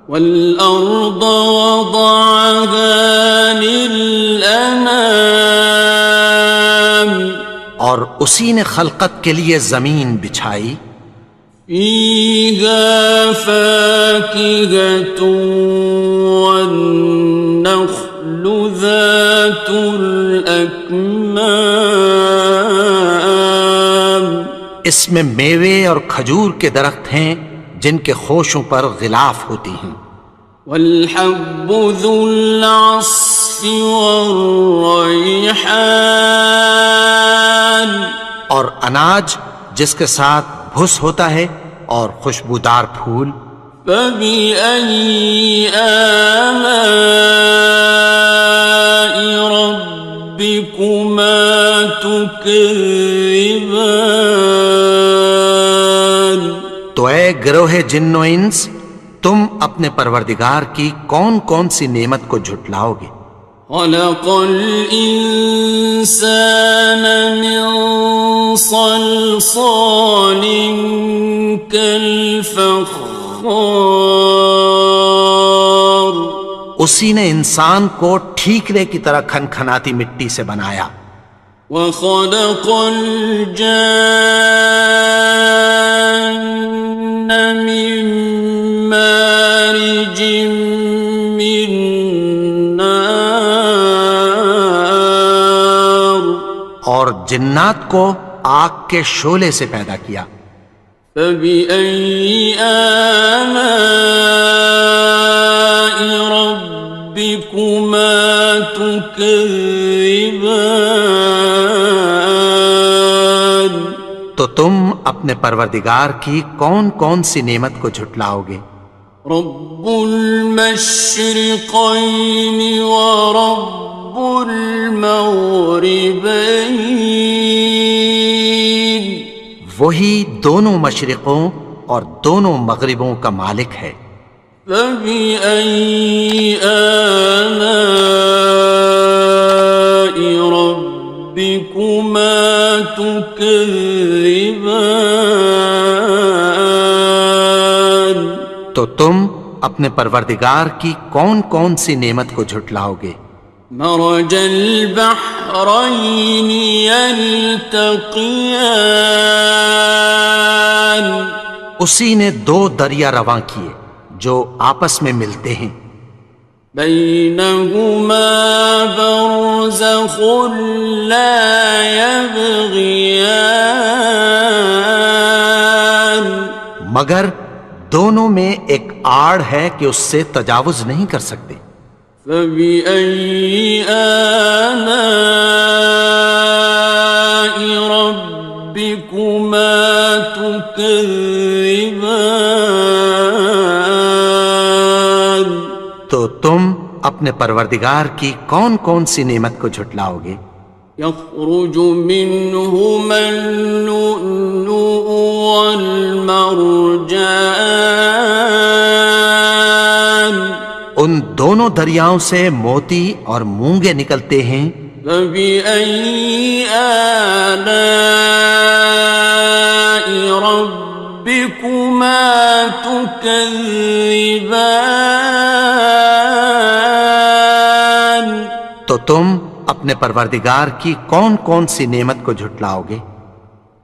وَالْأَرْضَ وَضَعَهَا لِلْأَنَامِ اور اسی نے خلقت کے لیے زمین بچھائی۔ فِيهَا فَاكِهَةٌ وَالنَّخْلُ ذَاتُ الْأَكْمَامِ اس میں میوے اور کھجور کے درخت ہیں جن کے خوشوں پر غلاف ہوتی ہیں۔ وَالْحَبُّ ذُو الْعَصْفِ وَالرَّيْحَانِ اور اناج جس کے ساتھ بھس ہوتا ہے اور خوشبودار پھول۔ فَبِأَيِّ آلَاءِ رَبِّكُمَا تُكَذِّبَانِ تو اے گروہ جن و انس، تم اپنے پروردگار کی کون کون سی نعمت کو جھٹلاؤ گے؟ خلق الإنسان من صلصال كالفخار اسی نے انسان کو ٹھیکرے کی طرح کھنکھناتی مٹی سے بنایا۔ وخلق الجان من مارج من نار اور جنات کو آگ کے شعلے سے پیدا کیا۔ فبأي آلاء ربكما تكذبان تو تم اپنے پروردگار کی کون کون سی نعمت کو جھٹلاؤ گے؟ رب المشرقين ورب المغربين وہی دونوں مشرقوں اور دونوں مغربوں کا مالک ہے۔ فبأي آلاء ربكما تكذبان تو تم اپنے پروردگار کی کون کون سی نعمت کو جھٹلاؤ گے؟ مرج البحرين يلتقيان اسی نے دو دریا رواں کیے جو آپس میں ملتے ہیں، بينهما برزخ لا يبغيان مگر دونوں میں ایک آڑ ہے کہ اس سے تجاوز نہیں کر سکتے۔ فبأي آلاء ربكما تكذبان تو تم اپنے پروردگار کی کون کون سی نعمت کو جھٹلاؤ گے؟ يخرج منهما اللؤلؤ والمرجان ان دونوں دریاؤں سے موتی اور مونگے نکلتے ہیں۔ فبأي آلاء ربكما تكذبان تو تم اپنے پروردگار کی کون کون سی نعمت کو جھٹلاؤ گے؟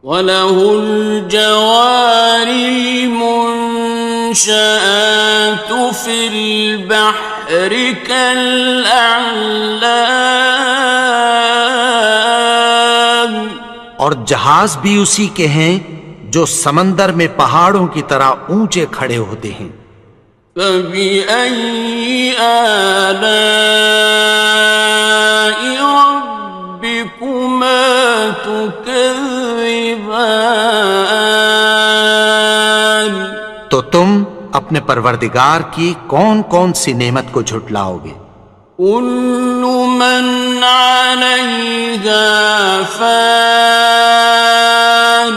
وَلَهُ الْجَوَارِ الْمُنشَآتُ فِي الْبَحْرِ كَالْأَعْلَامِ اور جہاز بھی اسی کے ہیں جو سمندر میں پہاڑوں کی طرح اونچے کھڑے ہوتے ہیں۔ فَبِأَيِّ آلَاءِ رَبِّكُمَا تُكَذِّبَانِ تو تم اپنے پروردگار کی کون کون سی نعمت کو جھٹلاؤ گے؟ كُلُّ مَنْ عَلَيْهَا فَانٍ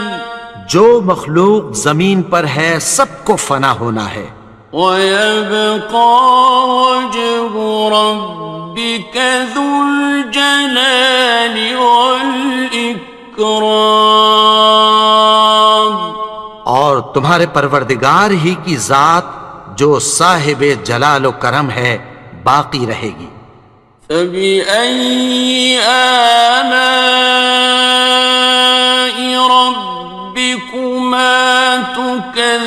جو مخلوق زمین پر ہے سب کو فنا ہونا ہے، وَيَبْقَى وَجْهُ رَبِّكَ ذُو الْجَلَالِ وَالْإِكْرَامِ اور تمہارے پروردگار ہی کی ذات جو صاحب جلال و کرم ہے باقی رہے گی۔ فَبِأَيِّ آلَاءِ رَبِّكُمَا تُكَذِّبَانِ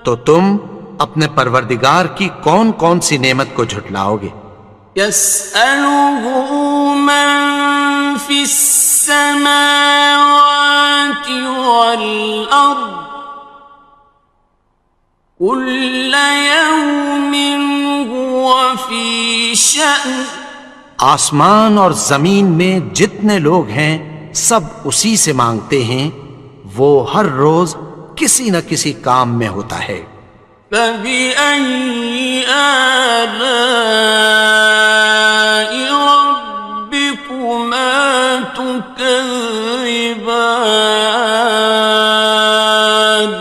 تو تم اپنے پروردگار کی کون کون سی نعمت کو جھٹلاؤ گے؟ يَسْأَلُهُ مَن فِي السَّمَاوَاتِ وَالْأَرْضِ كُلَّ يَوْمٍ هُوَ فِي شَأْنٍ آسمان اور زمین میں جتنے لوگ ہیں سب اسی سے مانگتے ہیں، وہ ہر روز کسی نہ کسی کام میں ہوتا ہے۔ فَبِأَيِّ آلَاءِ رَبِّكُمَا تُكَذِّبَانِ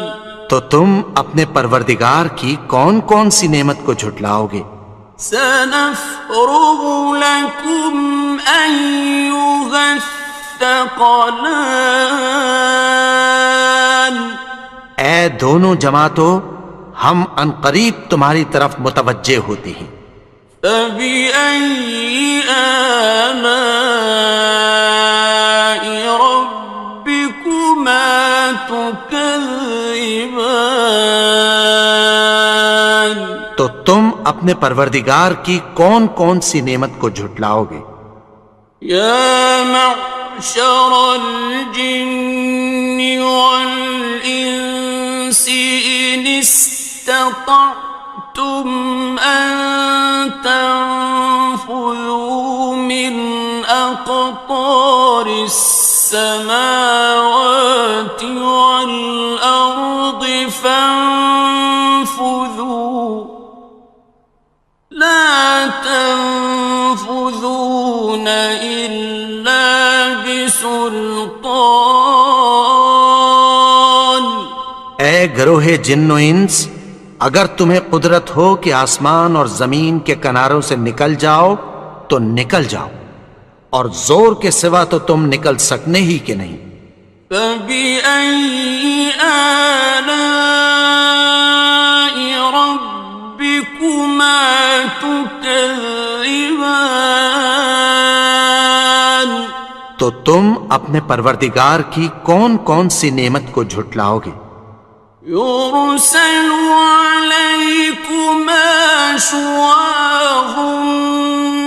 تو تم اپنے پروردگار کی کون کون سی نعمت کو جھٹلاؤ گے؟ سَنَفْرُغُ لَكُمْ أَيُّهَ الثَّقَلَانِ اے دونوں جماعتوں، ہم عنقریب تمہاری طرف متوجہ ہوتے ہیں۔ فَبِأَيِّ آلَاءِ رَبِّكُمَا تُكَذِّبَانِ تو تم اپنے پروردگار کی کون کون سی نعمت کو جھٹلاؤ گے؟ يَا مَعْشَرَ الْجِنِّ وَالْإِنسِ إِنِ اسْتَطَعْتُمْ أَن تَنفُذُوا مِنْ أقطار السماوات والأرض فانفذوا لا تنفذون إلا بسلطان. اے گروہ جن و انس، اگر تمہیں قدرت ہو کہ آسمان اور زمین کے کناروں سے نکل جاؤ تو نکل جاؤ، اور زور کے سوا تو تم نکل سکنے ہی کہ نہیں. فَبِأَيِّ آلَاءِ رَبِّكُمَا تُكَذِّبَانِ. تو تم اپنے پروردگار کی کون کون سی نعمت کو جھٹلاؤ گے؟ يُرْسَلُ عَلَيْكُمَا شُوَاظٌ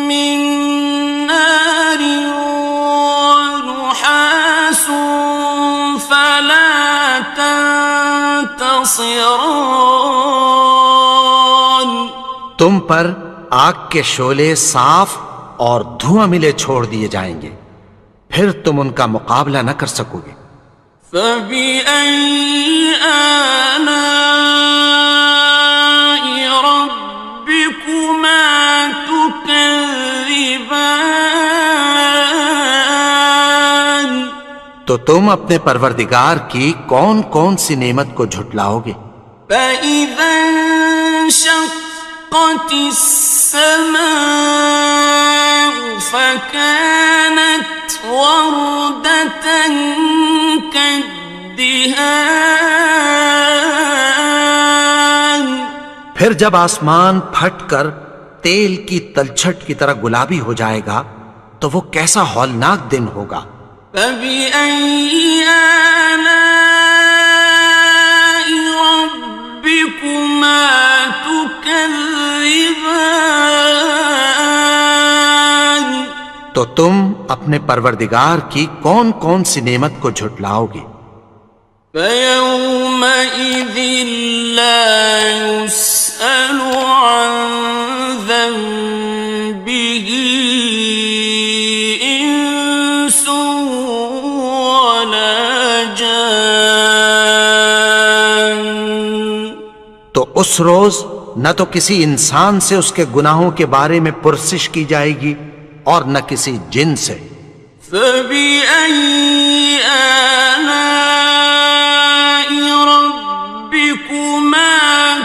مِّن نَّارٍ وَنُحَاسٌ فَلَا تَنتَصِرَانِ. تم پر آگ کے شعلے صاف اور دھواں ملے چھوڑ دیے جائیں گے، پھر تم ان کا مقابلہ نہ کر سکو گے. فَبِأَيِّ آلَاءِ رَبِّكُمَا تُكَذِّبَانِ. تو تم اپنے پروردگار کی کون کون سی نعمت کو جھٹلاؤ گے؟ فَإِذَا انشَقَّتِ السَّمَاءُ فَكَانَتْ وَرْدَةً كَالدِّهَانِ. پھر جب آسمان پھٹ کر تیل کی تلچھٹ کی طرح گلابی ہو جائے گا تو وہ کیسا ہولناک دن ہوگا. فَبِأَيِّ آلَاءِ رَبِّكُمَا تُكَذِّبَانِ. تو تم اپنے پروردگار کی کون کون سی نعمت کو جھٹلاؤ گے؟ فَيَوْمَئِذٍ لَا يُسْأَلُ عَنْ ذَنبِهِ إِنسٌ وَلَا جَانٌ. تو اس روز نہ تو کسی انسان سے اس کے گناہوں کے بارے میں پرسش کی جائے گی اور نہ کسی جن سے. فَبِأَيِّ آلَاءِ رَبِّكُمَا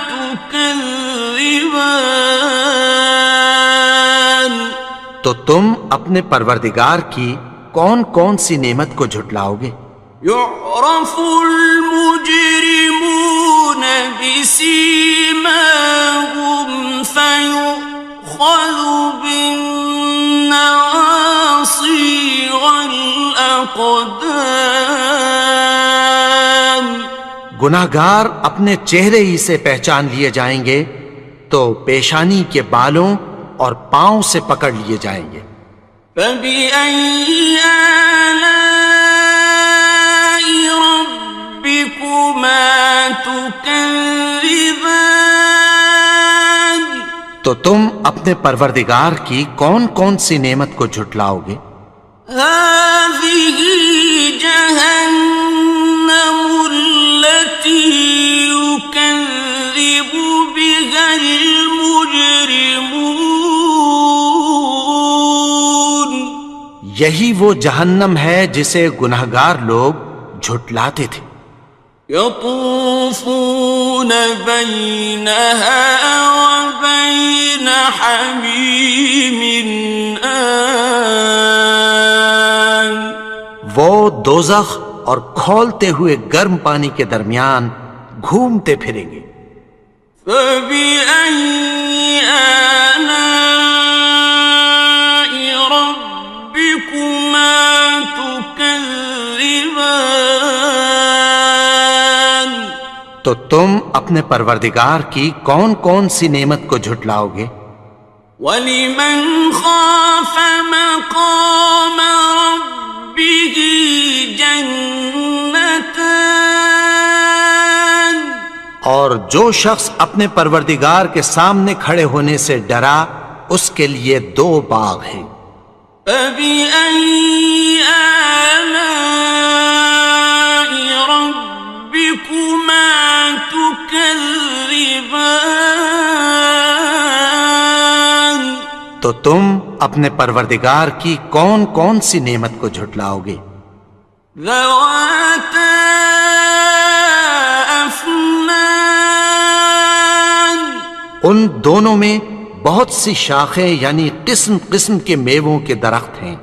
تُكَذِّبَانِ. تو تم اپنے پروردگار کی کون کون سی نعمت کو جھٹلاؤ گے؟ يُعْرَفُ الْمُجْرِمُونَ بِسِيمَاهُمْ فَيُؤْخَذُ بِالنَّوَاصِي وَالْأَقْدَامِ. گناہگار اپنے چہرے ہی سے پہچان لیے جائیں گے تو پیشانی کے بالوں اور پاؤں سے پکڑ لیے جائیں گے. فَبِأَيِّ آلَاءِ رَبِّكُمَا تُكَذِّبَانِ. تو تم اپنے پروردگار کی کون کون سی نعمت کو جھٹلاؤ گے؟ هَٰذِهِ جَهَنَّمُ الَّتِي يُكَذِّبُ بِهَا الْمُجْرِمُونَ. یہی وہ جہنم ہے جسے گناہگار لوگ جھٹلاتے تھے. يَطُوفُونَ بَيْنَهَا وَبَيْنَ حَمِيمٍ آنٍ. وہ دوزخ اور کھولتے ہوئے گرم پانی کے درمیان گھومتے پھریں گے. فَبِأَيِّ آلَاءِ رَبِّكُمَا تُكَذِّبَانِ. تو تم اپنے پروردگار کی کون کون سی نعمت کو جھٹلاؤ گے؟ وَلِمَنْ خَافَ مَقَامَ رَبِّهِ جَنَّتَانِ. اور جو شخص اپنے پروردگار کے سامنے کھڑے ہونے سے ڈرا اس کے لیے 2 باغ ہیں. فبأي آلاء ربكما تكذبان؟ تو تم اپنے پروردگار کی کون کون سی نعمت کو جھٹلاؤ گے؟ ذواتا افنان، ان دونوں میں بہت سی شاخیں یعنی قسم قسم کے میووں کے درخت ہیں۔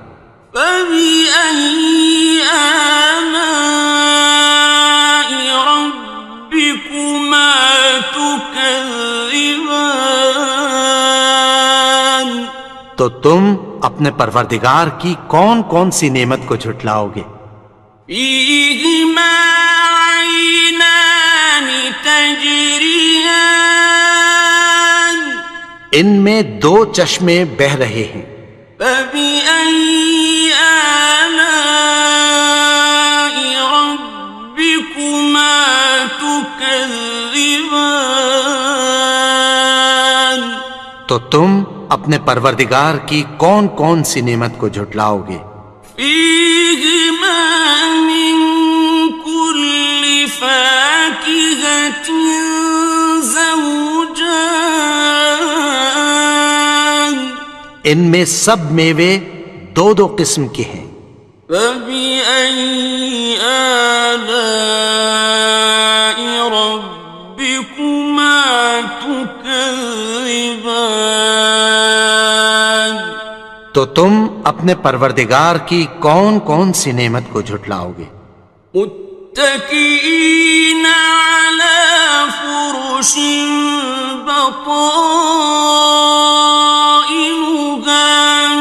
فبأي آلاء ربكما تكذبان؟ تو تم اپنے پروردگار کی کون کون سی نعمت کو جھٹلاؤ گے؟ فيهما عينان تجريان، ان میں دو چشمے بہہ رہے ہیں۔ فبأي آلاء ربكما تكذبان؟ تو تم اپنے پروردگار کی کون کون سی نعمت کو جھٹلاؤ گے؟ فيهما من كل فاكهة زوجان، ان میں سب میوے دو دو قسم کے ہیں۔ فبأي آلاء ربكما تكذبان؟ تو تم اپنے پروردگار کی کون کون سی نعمت کو جھٹلاؤ گے؟ متكئين على فرش بطائنها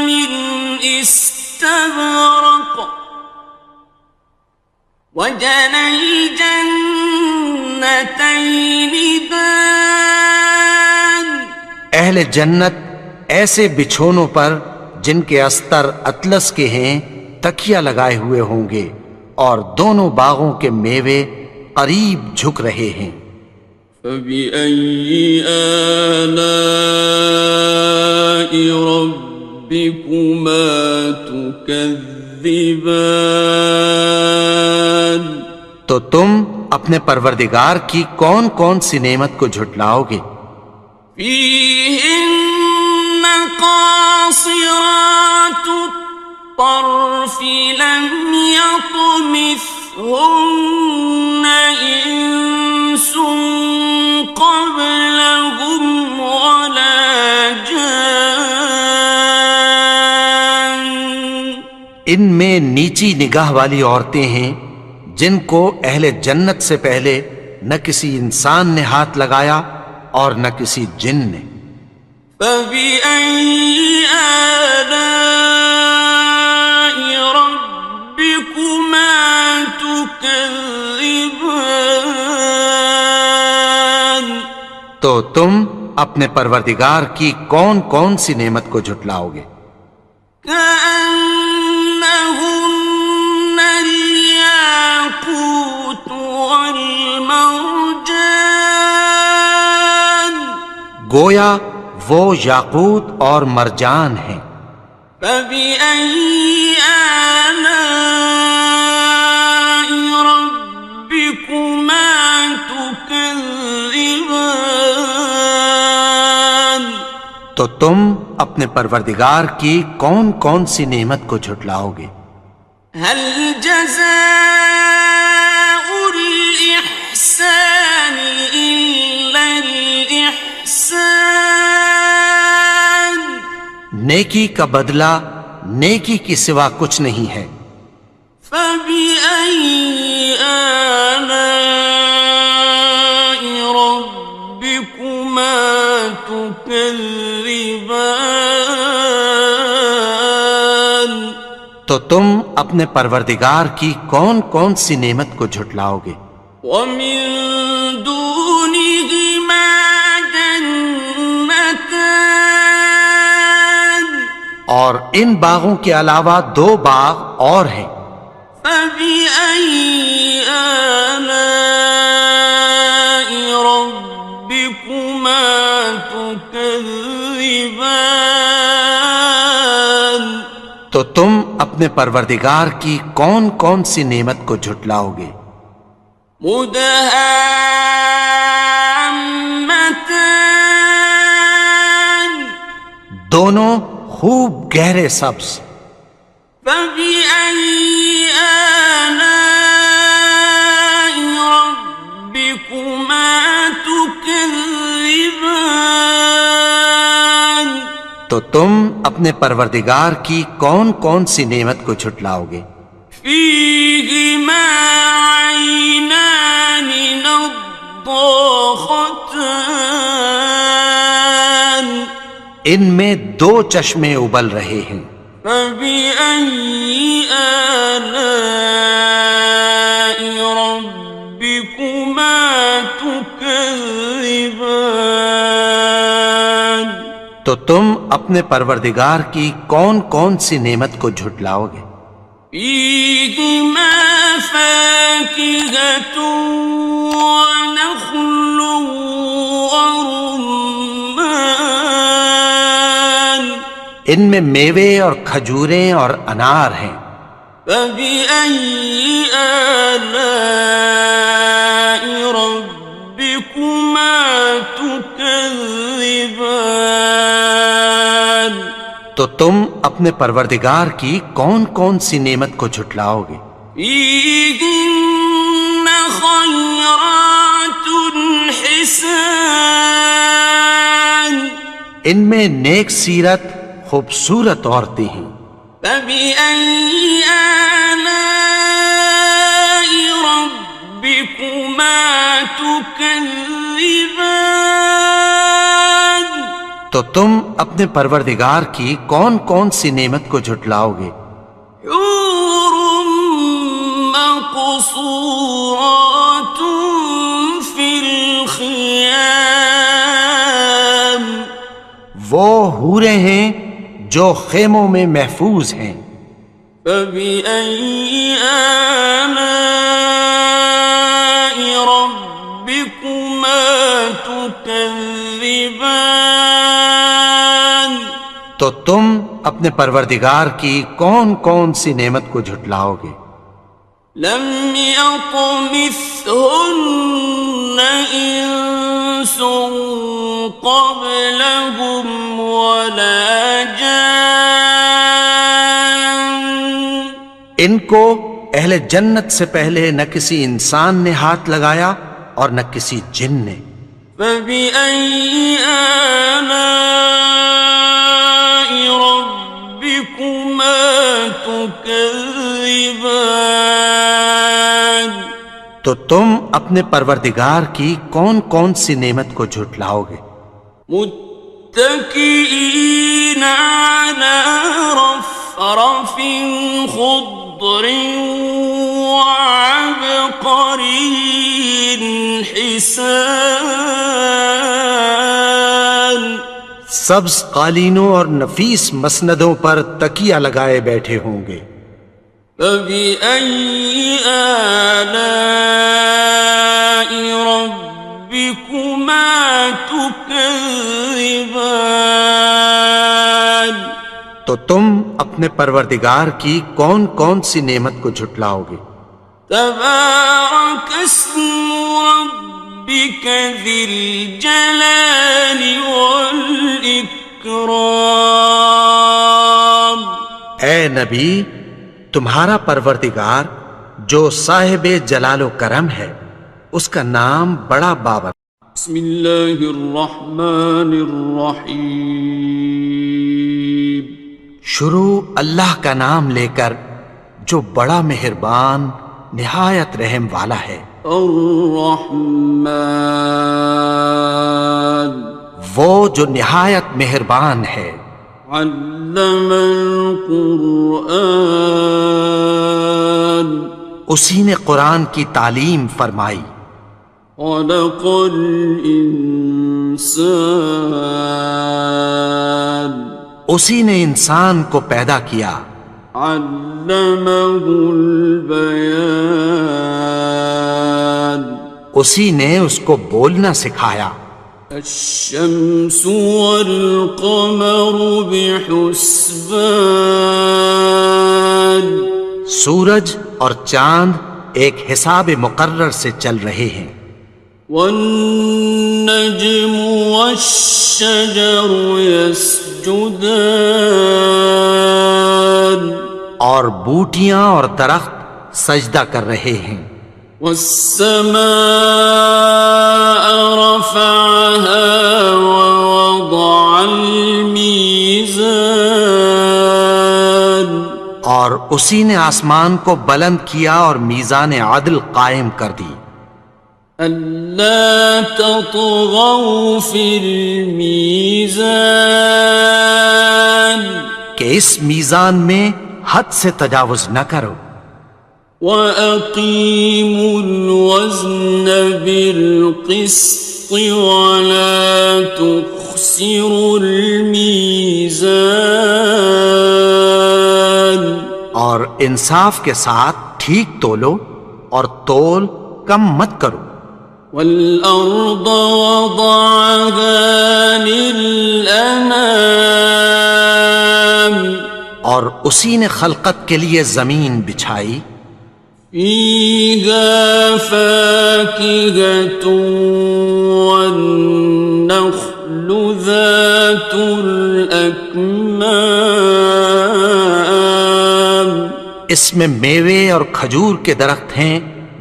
من استبرق، وجنى الجنتين دان، اہل جنت ایسے بچھونوں پر جن کے استر اطلس کے ہیں تکیہ لگائے ہوئے ہوں گے، اور دونوں باغوں کے میوے قریب جھک رہے ہیں۔ فبأي آلاء ربكما تكذبان؟ تو تم اپنے پروردگار کی کون کون سی نعمت کو جھٹلاؤ گے؟ فيهن قاصرات الطرف لم يطمثهن إنس قبلهم ولا جان، ان میں نیچی نگاہ والی عورتیں ہیں جن کو اہل جنت سے پہلے نہ کسی انسان نے ہاتھ لگایا اور نہ کسی جن نے۔ فبأي آلاء ربكما تكذبان؟ تو تم اپنے پروردگار کی کون کون سی نعمت کو جھٹلاؤ گے؟ كأنهن الياقوت والمرجان، گویا وہ یاقوت اور مرجان ہیں۔ فبأي آلاء ربكما تكذبان؟ تو تم اپنے پروردگار کی کون کون سی نعمت کو جھٹلاؤ گے؟ هل جزاء الإحسان إلا الإحسان؟ نیکی کا بدلہ نیکی کی سوا کچھ نہیں ہے۔ فبأي آلاء ربكما تكذبان؟ تو تم اپنے پروردگار کی کون کون سی نعمت کو جھٹلاؤ گے؟ ومن دونهما جنتان، اور ان باغوں کے علاوہ دو باغ اور ہیں۔ فبأي آلاء ربكما تكذبان؟ تو تم اپنے پروردگار کی کون کون سی نعمت کو جھٹلاؤ گے؟ مدہامتان دونوں خوب گہرے سبز. فبأي آلاء ربكما تكذبان تو تم اپنے پروردگار کی کون کون سی نعمت کو جھٹلاؤ گے؟ فيهما عينان نضاختان ان میں دو چشمے ابل رہے ہیں. فبأي آلاء ربكما تكذبان تو تم اپنے پروردگار کی کون کون سی نعمت کو جھٹلاؤ گے؟ فيهما فاكهة ونخل ورمان ان میں میوے اور کھجوریں اور انار ہیں. فبأي آلاء ربكما تكذبان تو تم اپنے پروردگار کی کون کون سی نعمت کو جھٹلاؤ گے؟ فيهن خيرات حسان ان میں نیک سیرت خوبصورت عورتیں ہیں. فبأي آلاء ربكما تكذبان تو تم اپنے پروردگار کی کون کون سی نعمت کو جھٹلاؤ گے؟ حور مقصورات في الخيام وہ حوریں ہیں جو خیموں میں محفوظ ہیں. فبأي آلاء ربكما تكذبان تو تم اپنے پروردگار کی کون کون سی نعمت کو جھٹلاؤ گے؟ لم يطمثهن إنس قبلهم ولا جان ان کو اہل جنت سے پہلے نہ کسی انسان نے ہاتھ لگایا اور نہ کسی جن نے. فبأي آلاء ربكما تكذبان تو تم اپنے پروردگار کی کون کون سی نعمت کو جھٹلاؤ گے؟ متكئين على رفرف خضر وعبقري حسان سبز قالینوں اور نفیس مسندوں پر تکیہ لگائے بیٹھے ہوں گے. فبأي آلاء ربكما تكذبان تو تم اپنے پروردگار کی کون کون سی نعمت کو جھٹلاؤ گے؟ تبارك اسم ربك ذي الجلال والإكرام اے نبی، تمہارا پروردگار جو صاحب جلال و کرم ہے اس کا نام بڑا بابر. بسم اللہ الرحمن الرحیم شروع اللہ کا نام لے کر جو بڑا مہربان نہایت رحم والا ہے. الرحمن وہ جو نہایت مہربان ہے. علم القرآن اسی نے قرآن کی تعلیم فرمائی. خلق الانسان اسی نے انسان کو پیدا کیا. علمہ البیان اسی نے اس کو بولنا سکھایا. الشمس والقمر بحسبان سورج اور چاند ایک حساب مقرر سے چل رہے ہیں. والنجم والشجر يسجدان اور بوٹیاں اور درخت سجدہ کر رہے ہیں. والسماء رفعها ووضع الميزان اور اسی نے آسمان کو بلند کیا اور میزان عدل قائم کر دی. ألا تطغوا في الميزان کہ اس میزان میں حد سے تجاوز نہ کرو. وَأَقِيمُوا الْوَزْنَ بِالْقِسْطِ وَلَا تُخْسِرُوا الْمِيزَانَ اور انصاف کے ساتھ ٹھیک تولو اور تول کم مت کرو. وَالْأَرْضَ وَضَعَهَا لِلْأَنَامِ اور اسی نے خلقت کے لیے زمین بچھائی. فِيهَا فَاكِهَةٌ وَالنَّخْلُ ذَاتُ الْأَكْمَامِ اس میں میوے اور کھجور کے درخت ہیں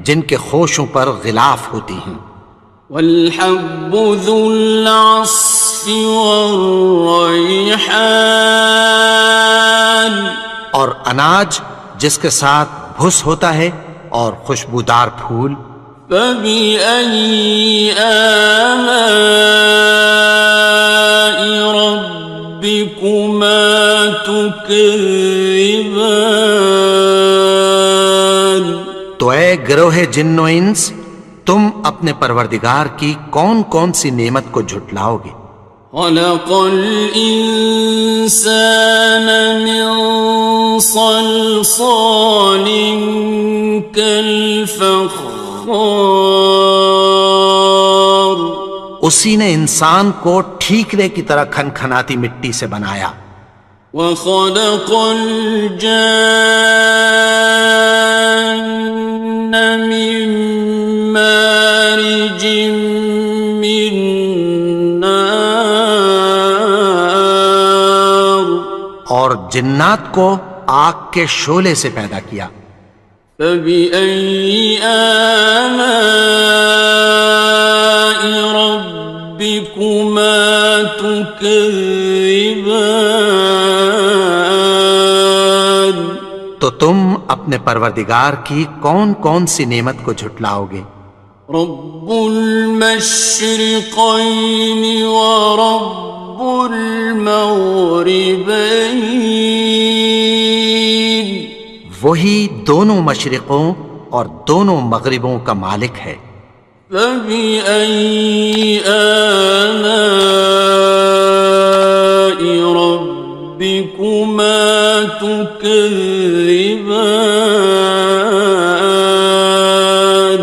جن کے خوشوں پر غلاف ہوتی ہیں. وَالْحَبُّ ذُو الْعَصْفِ وَالرَّيْحَانِ اور اناج جس کے ساتھ بھس ہوتا ہے اور خوشبودار پھول. فَبِأَيِّ آلَاءِ رَبِّكُمَا تُكَذِّبَانِ تو اے گروہ جن و انس تم اپنے پروردگار کی کون کون سی نعمت کو جھٹلاؤ گے. خَلَقَ الْإِنسَانَ مِنْ صَلْصَالٍ كَالْفَخَّارِ اسی نے انسان کو ٹھیکرے کی طرح کھنکھناتی مٹی سے بنایا. وَخَلَقَ الْجَانَّ مِن مَّارِجٍ مِّن نَّارٍ اور جنات کو آگ کے شعلے سے پیدا کیا. فَبِأَيِّ آلَاءِ رَبِّكُمَا تُكَذِّبَانِ تو تم اپنے پروردگار کی کون کون سی نعمت کو جھٹلاؤ گے. رب المشرقين ورب المغربين وہی دونوں مشرقوں اور دونوں مغربوں کا مالک ہے. فبأي آلاء ربكما تكذبان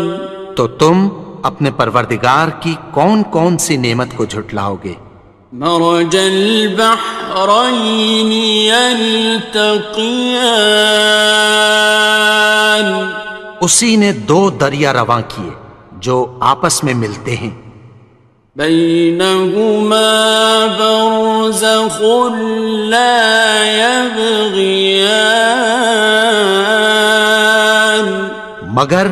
تو تم اپنے پروردگار کی کون کون سی نعمت کو جھٹلاؤ گے. مرج البحرين يلتقيان اسی نے دو دریا رواں کیے جو آپس میں ملتے ہیں. بينهما برزخ لا يبغيان مگر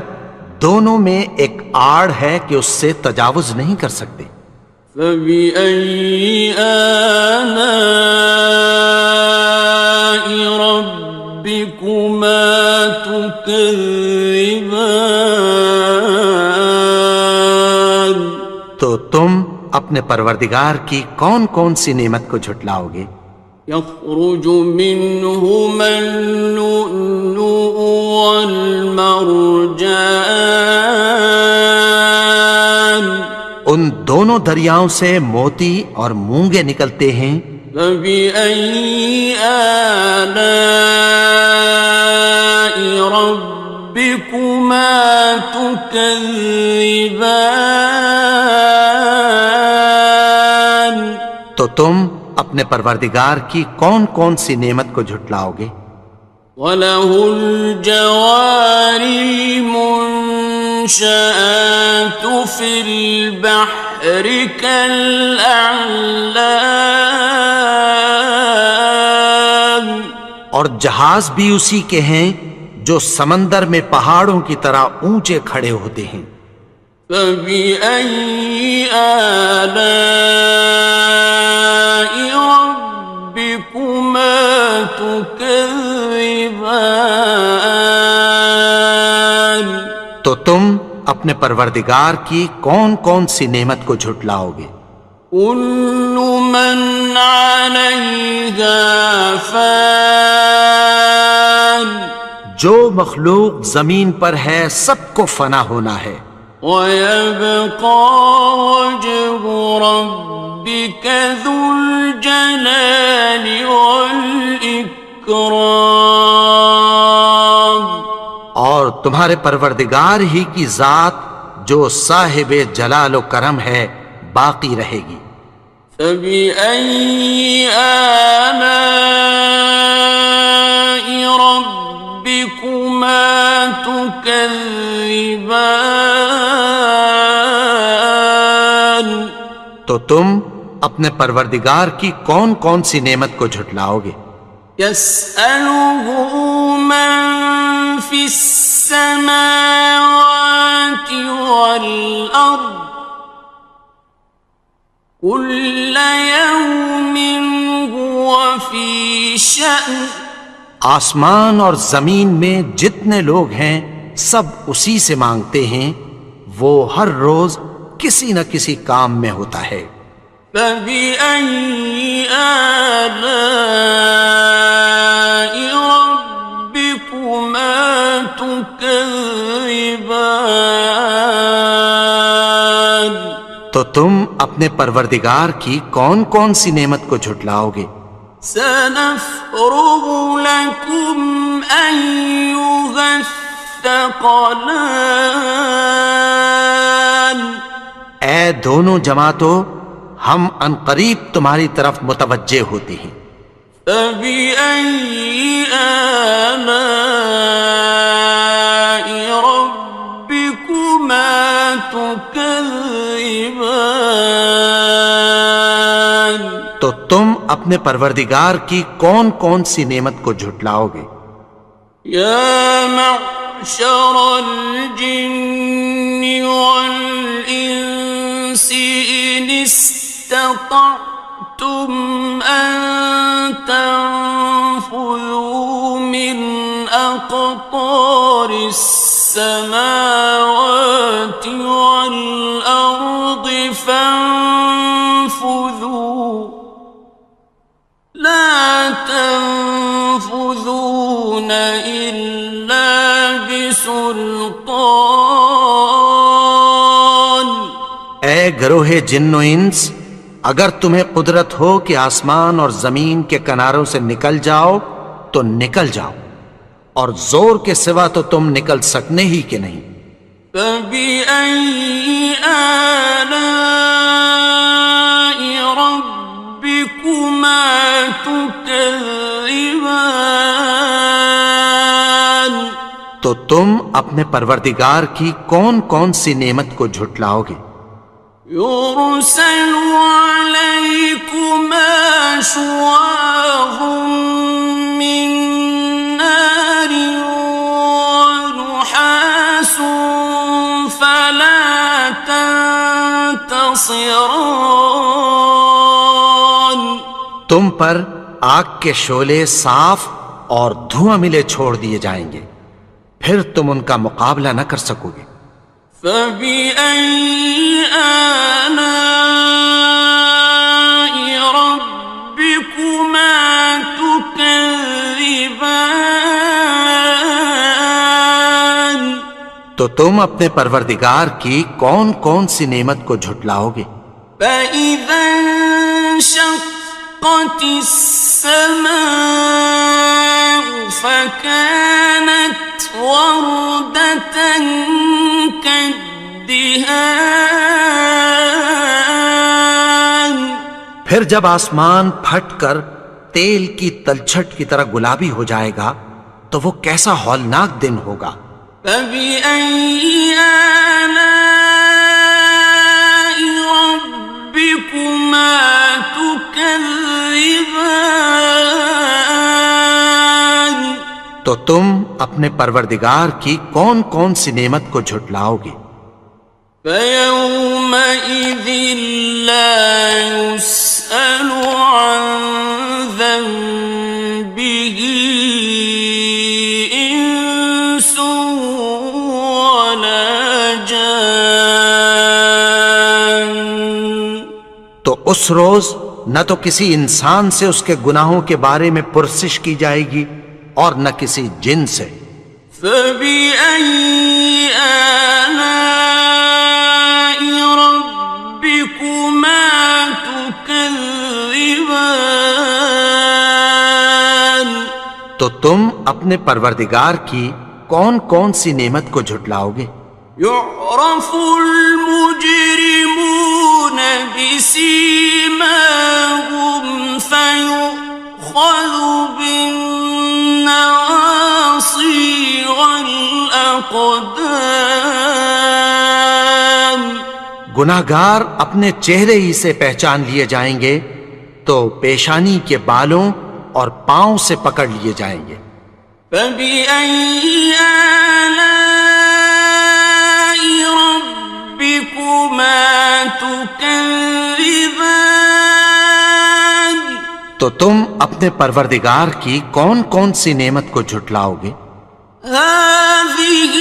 دونوں میں ایک آڑ ہے کہ اس سے تجاوز نہیں کر سکتے. فبأي آلاء ربكما تكذبان تو تم اپنے پروردگار کی کون کون سی نعمت کو جھٹلاؤ گے. يخرج منهما اللؤلؤ والمرجان ان دونوں دریاؤں سے موتی اور مونگے نکلتے ہیں. فبأي آلاء ربكما تكذبان تم اپنے پروردگار کی کون کون سی نعمت کو جھٹلاؤ گے؟ وَلَهُ الْجَوَارِ الْمُنشَآتُ فِي الْبَحْرِ كَالْأَعْلَامِ، اور جہاز بھی اسی کے ہیں جو سمندر میں پہاڑوں کی طرح اونچے کھڑے ہوتے ہیں۔ فَبِأَيِّ آلَاءِ رَبِّكُمَا تُكَذِّبَانِ، تو تم اپنے پروردگار کی کون کون سی نعمت کو جھٹلاؤ گے؟ كُلُّ مَنْ عَلَيْهَا فَانٍ، جو مخلوق زمین پر ہے سب کو فنا ہونا ہے، وَيَبْقَى وَجْهُ رَبِّكَ ذُو الْجَلَالِ وَالْإِكْرَامِ، اور تمہارے پروردگار ہی کی ذات جو صاحب جلال و کرم ہے باقی رہے گی۔ فَبِأَيِّ آلَاءِ رَبِّكُمَا تُكَذِّبَانِ، تو تم اپنے پروردگار کی کون کون سی نعمت کو جھٹلاؤ گے؟ يَسْأَلُهُ مَن فِي السَّمَاوَاتِ وَالْأَرْضِ كُلَّ يَوْمٍ هُوَ فِي شَأْنٍ، آسمان اور زمین میں جتنے لوگ ہیں سب اسی سے مانگتے ہیں، وہ ہر روز کسی نہ کسی کام میں ہوتا ہے۔ فَبِأَيِّ آلَاءِ رَبِّكُمَا تُكَذِّبَانِ، تو تم اپنے پروردگار کی کون کون سی نعمت کو جھٹلاؤ گے؟ سَنَفْرُغُ لَكُمْ أَيُّهَ الثَّقَلَانِ، اے دونوں جماعتوں، ہم عنقریب تمہاری طرف متوجہ ہوتے ہیں۔ فَبِأَيِّ آلَاءِ رَبِّكُمَا تُكَذِّبَانِ، تو تم اپنے پروردگار کی کون کون سی نعمت کو جھٹلاؤ گے؟ يَا مَعْشَرَ الْجِنِّ وَالْإِنسِ إِنِ اسْتَطَعْتُمْ أَن تَنفُذُوا مِنْ أَقْطَارِ السَّمَاوَاتِ وَالْأَرْضِ فَانفُذُوا لَا تَنفُذُونَ إِلَّا بِسُلْطَانٍ، اے گروہ جن و انس، اگر تمہیں قدرت ہو کہ آسمان اور زمین کے کناروں سے نکل جاؤ تو نکل جاؤ، اور زور کے سوا تو تم نکل سکنے ہی کہ نہیں۔ فَبِأَيِّ آلَاءِ رَبِّكُمَا تُكَذِّبَانِ، تو تم اپنے پروردگار کی کون کون سی نعمت کو جھٹلاؤ گے؟ يُرْسَلُ عَلَيْكُمَا شُوَاظٌ مِّن نَّارٍ وَنُحَاسٌ فَلَا تَنتَصِرَانِ، تم پر آگ کے شعلے صاف اور دھواں ملے چھوڑ دیے جائیں گے، پھر تم ان کا مقابلہ نہ کر سکو گے۔ فَبِأَيِّ آلَاءِ رَبِّكُمَا تُكَذِّبَانِ، تو تم اپنے پروردگار کی کون کون سی نعمت کو جھٹلاؤ گے؟ فَإِذَا انشَقَّتِ السَّمَاءُ فَكَانَتْ وَرْدَةً كَالدِّهَانِ، پھر جب آسمان پھٹ کر تیل کی تلچھٹ کی طرح گلابی ہو جائے گا تو وہ کیسا ہولناک دن ہوگا۔ فبأي آلاء ربكما تكذبان؟ تو تم اپنے پروردگار کی کون کون سی نعمت کو جھٹلاؤ گے؟ فيومئذ لا يسأل عن ذنبه إنس ولا جان۔ تو اس روز نہ تو کسی انسان سے اس کے گناہوں کے بارے میں پرسش کی جائے گی اور نہ کسی جن سے۔ فبأي آلاء ربكما تكذبان؟ تو تم اپنے پروردگار کی کون کون سی نعمت کو جھٹلاؤ گے؟ يعرف المجرمون بسيماهم فيؤخذ بالنواصي والأقدام۔ گناہگار اپنے چہرے ہی سے پہچان لیے جائیں گے تو پیشانی کے بالوں اور پاؤں سے پکڑ لیے جائیں گے۔ فبأي آلاء ربكما تكذبان؟ تو تم اپنے پروردگار کی کون کون سی نعمت کو جھٹلاؤ گے؟ هذه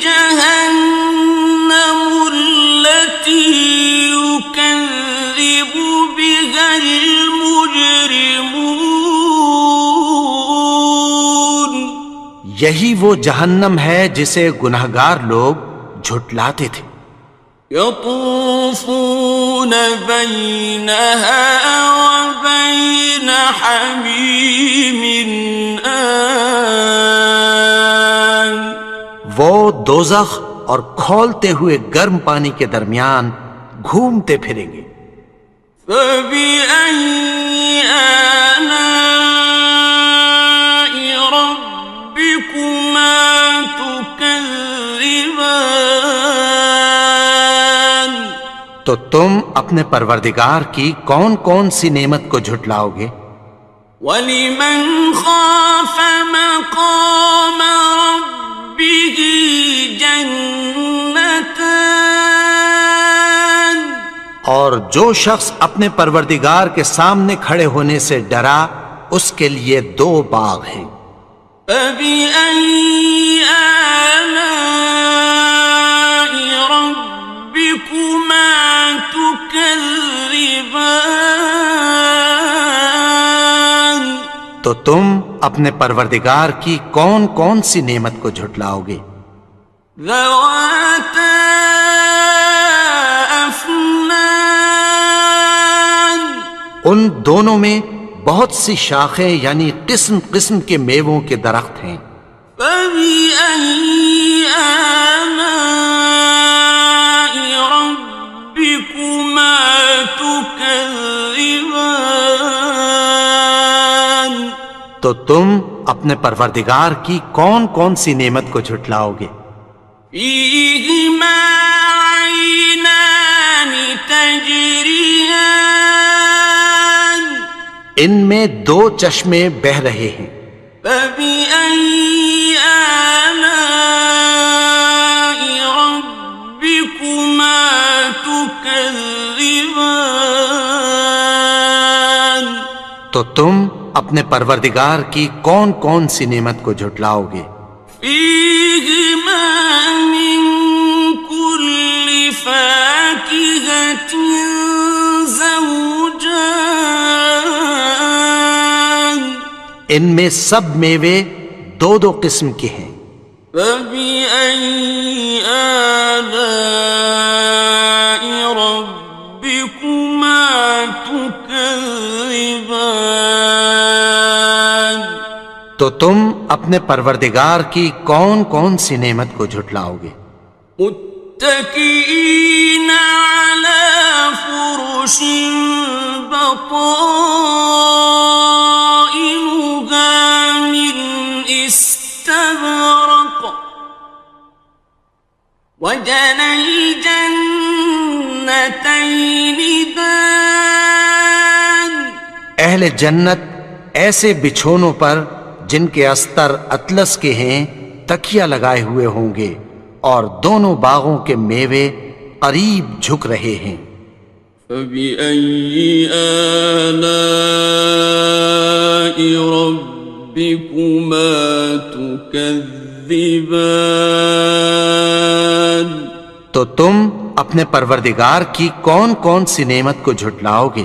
جهنم التي يكذب بها المجرمون۔ یہی وہ جہنم ہے جسے گناہگار لوگ جھٹلاتے تھے۔ يطوفون بينها وبين حميم آن۔ وہ دوزخ اور کھولتے ہوئے گرم پانی کے درمیان گھومتے پھریں گے۔ فبأي آلاء ربكما تكذبان؟ تو تم اپنے پروردگار کی کون کون سی نعمت کو جھٹلاؤ گے؟ وَلِمَنْ خَافَ مَقَامَ رَبِّهِ جَنَّتَانِ؟ اور جو شخص اپنے پروردگار کے سامنے کھڑے ہونے سے ڈرا اس کے لیے دو باغ ہیں۔ فَبِأَيِّ آلَاءِ رَبِّكُمَا تُكَذِّبَانِ؟ تو تم اپنے پروردگار کی کون کون سی نعمت کو جھٹلاؤ گے؟ ذَوَاتَا أَفْنَانٍ؟ ان دونوں میں بہت سی شاخیں یعنی قسم قسم کے میووں کے درخت ہیں۔ فَبِأَيِّ آلَاءِ رَبِّكُمَا تُكَذِّبَانِ؟ تو تم اپنے پروردگار کی کون کون سی نعمت کو جھٹلاؤ گے؟ فِيهِمَا عَيْنَانِ تَجْرِيَانِ؟ ان میں دو چشمے بہہ رہے ہیں۔ فَبِأَيِّ آلَاءِ رَبِّكُمَا تُكَذِّبَانِ؟ تو تم اپنے پروردگار کی کون کون سی نعمت کو جھٹلاؤ گے؟ فِيهِمَا مِن كُلِّ فَاكِهَةٍ زَوْجَانِ؟ ان میں سب میوے دو دو قسم کے ہیں۔ فَبِأَيِّ آلَاءِ رَبِّكُمَا تُكَذِّبَانِ؟ تو تم اپنے پروردگار کی کون کون سی نعمت کو جھٹلاؤ گے؟ متكئين على فرش وجنى الجنتين دان اہل جنت ایسے بچھونوں پر جن کے استر اطلس کے ہیں تکیہ لگائے ہوئے ہوں گے، اور دونوں باغوں کے میوے قریب جھک رہے ہیں۔ فبأي آلاء ربكما تكذبان تو تم اپنے پروردگار کی کون کون سی نعمت کو جھٹلاؤ گے؟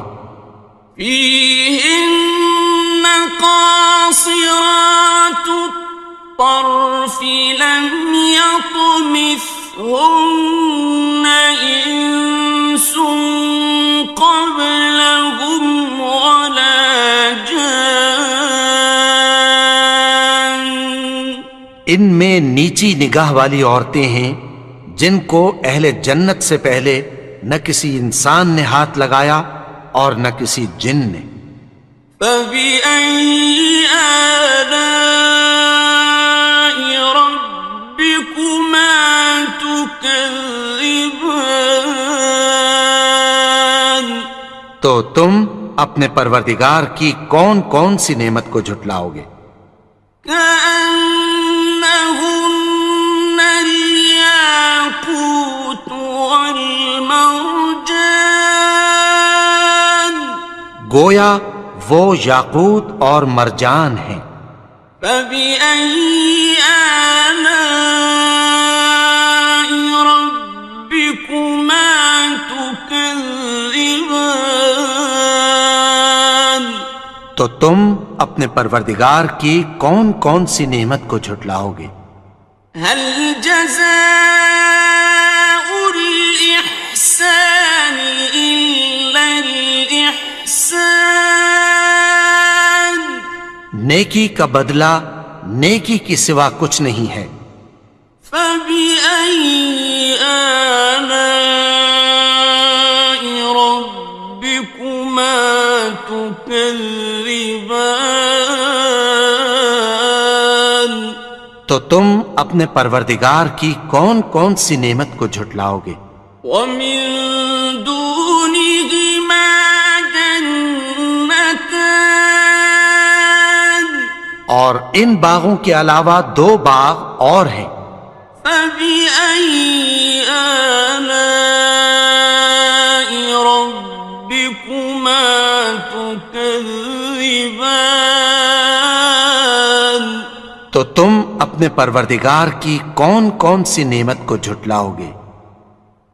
فيهن قاصرات الطرف لم يطمثهن إنس قبلهم ولا جان ان میں نیچی نگاہ والی عورتیں ہیں جن کو اہل جنت سے پہلے نہ کسی انسان نے ہاتھ لگایا اور نہ کسی جن نے۔ فبأي آلاء ربكما تكذبان تو تم اپنے پروردگار کی کون کون سی نعمت کو جھٹلاؤ گے؟ كأنهن الياقوت والمرجان گویا وہ یاقوت اور مرجان ہیں۔ فبأي آلاء ربكما تكذبان تو تم اپنے پروردگار کی کون کون سی نعمت کو جھٹلاؤ گے؟ هل جزاء الإحسان إلا الإحسان نیکی کا بدلہ نیکی کی سوا کچھ نہیں ہے۔ فبأي آلاء ربكما تكذبان تو تم اپنے پروردگار کی کون کون سی نعمت کو جھٹلاؤ گے؟ ومن دونهما جنتان اور ان باغوں کے علاوہ دو باغ اور ہیں۔ فبأي آلاء ربكما تكذبان تو تم اپنے پروردگار کی کون کون سی نعمت کو جھٹلاؤ گے؟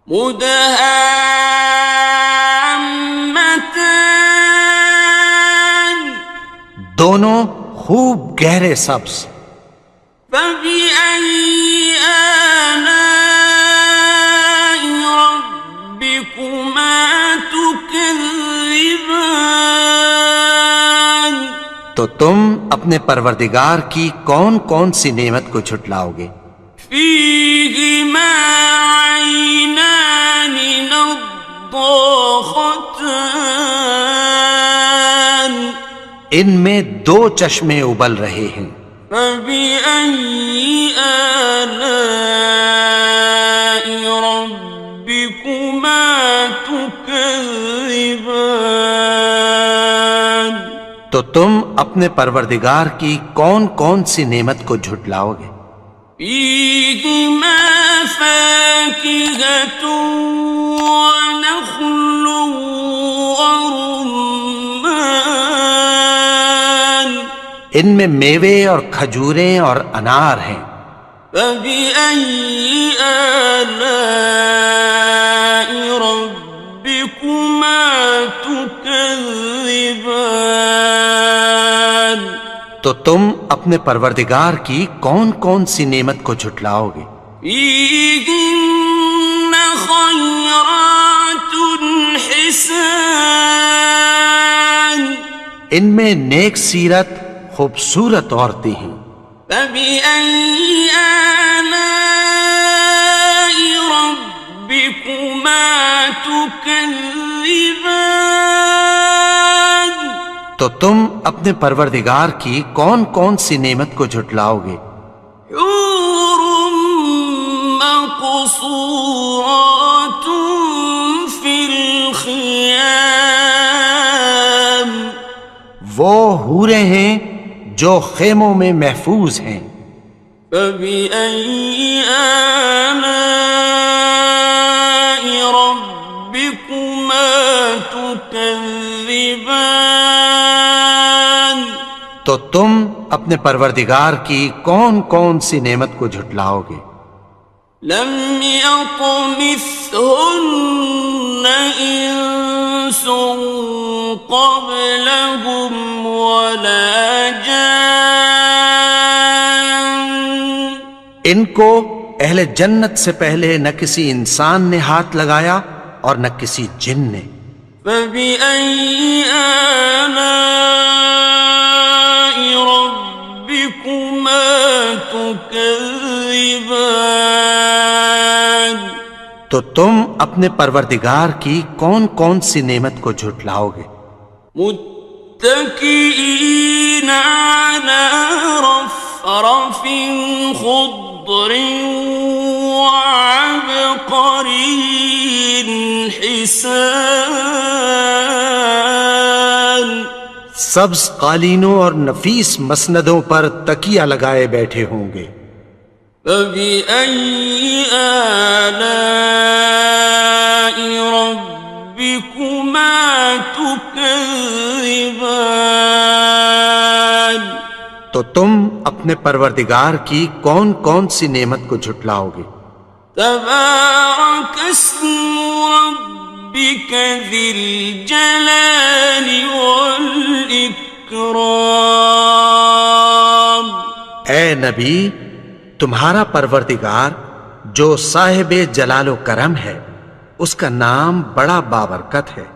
مدهامتان دونوں خوب گہرے سبز۔ فبأي آلاء ربكما تكذبان تو تم اپنے پروردگار کی کون کون سی نعمت کو جھٹلاؤ گے؟ فيهما عينان نضاختان ان میں دو چشمے ابل رہے ہیں۔ فبأي آلاء ربكما تكذبان تو تم اپنے پروردگار کی کون کون سی نعمت کو جھٹلاؤ گے؟ فيهما فاكهة ونخل ورمان ان میں میوے اور کھجوریں اور انار ہیں۔ فبأي آلاء ربكما تكذبان تو تم اپنے پروردگار کی کون کون سی نعمت کو جھٹلاؤ گے؟ فيهن خيرات حسان ان میں نیک سیرت خوبصورت عورتیں ہیں۔ فبأي آلاء ربكما تكذبان تو تم اپنے پروردگار کی کون کون سی نعمت کو جھٹلاؤ گے؟ حور مقصورات مقصورات في الخيام وہ حوریں ہیں جو خیموں میں محفوظ ہیں. فبأي آلاء ربكما تكذبان تو تم اپنے پروردگار کی کون کون سی نعمت کو جھٹلاؤ گے؟ لم يطمثهن إنس قبلهم ولا جان ان کو اہل جنت سے پہلے نہ کسی انسان نے ہاتھ لگایا اور نہ کسی جن نے. فبأي آلاء ربكما تكذبان تو تم اپنے پروردگار کی کون کون سی نعمت کو جھٹلاؤ گے؟ متكئين على رفرف خضر وعبقري حسان سبز قالینوں اور نفیس مسندوں پر تکیہ لگائے بیٹھے ہوں گے. فبأي آلاء ربكما تكذبان تو تم اپنے پروردگار کی کون کون سی نعمت کو جھٹلاؤ گے؟ تبارك اسم ربك ذي الجلال والإكرام اے نبی، تمہارا پروردگار جو صاحب جلال و کرم ہے، اس کا نام بڑا بابرکت ہے.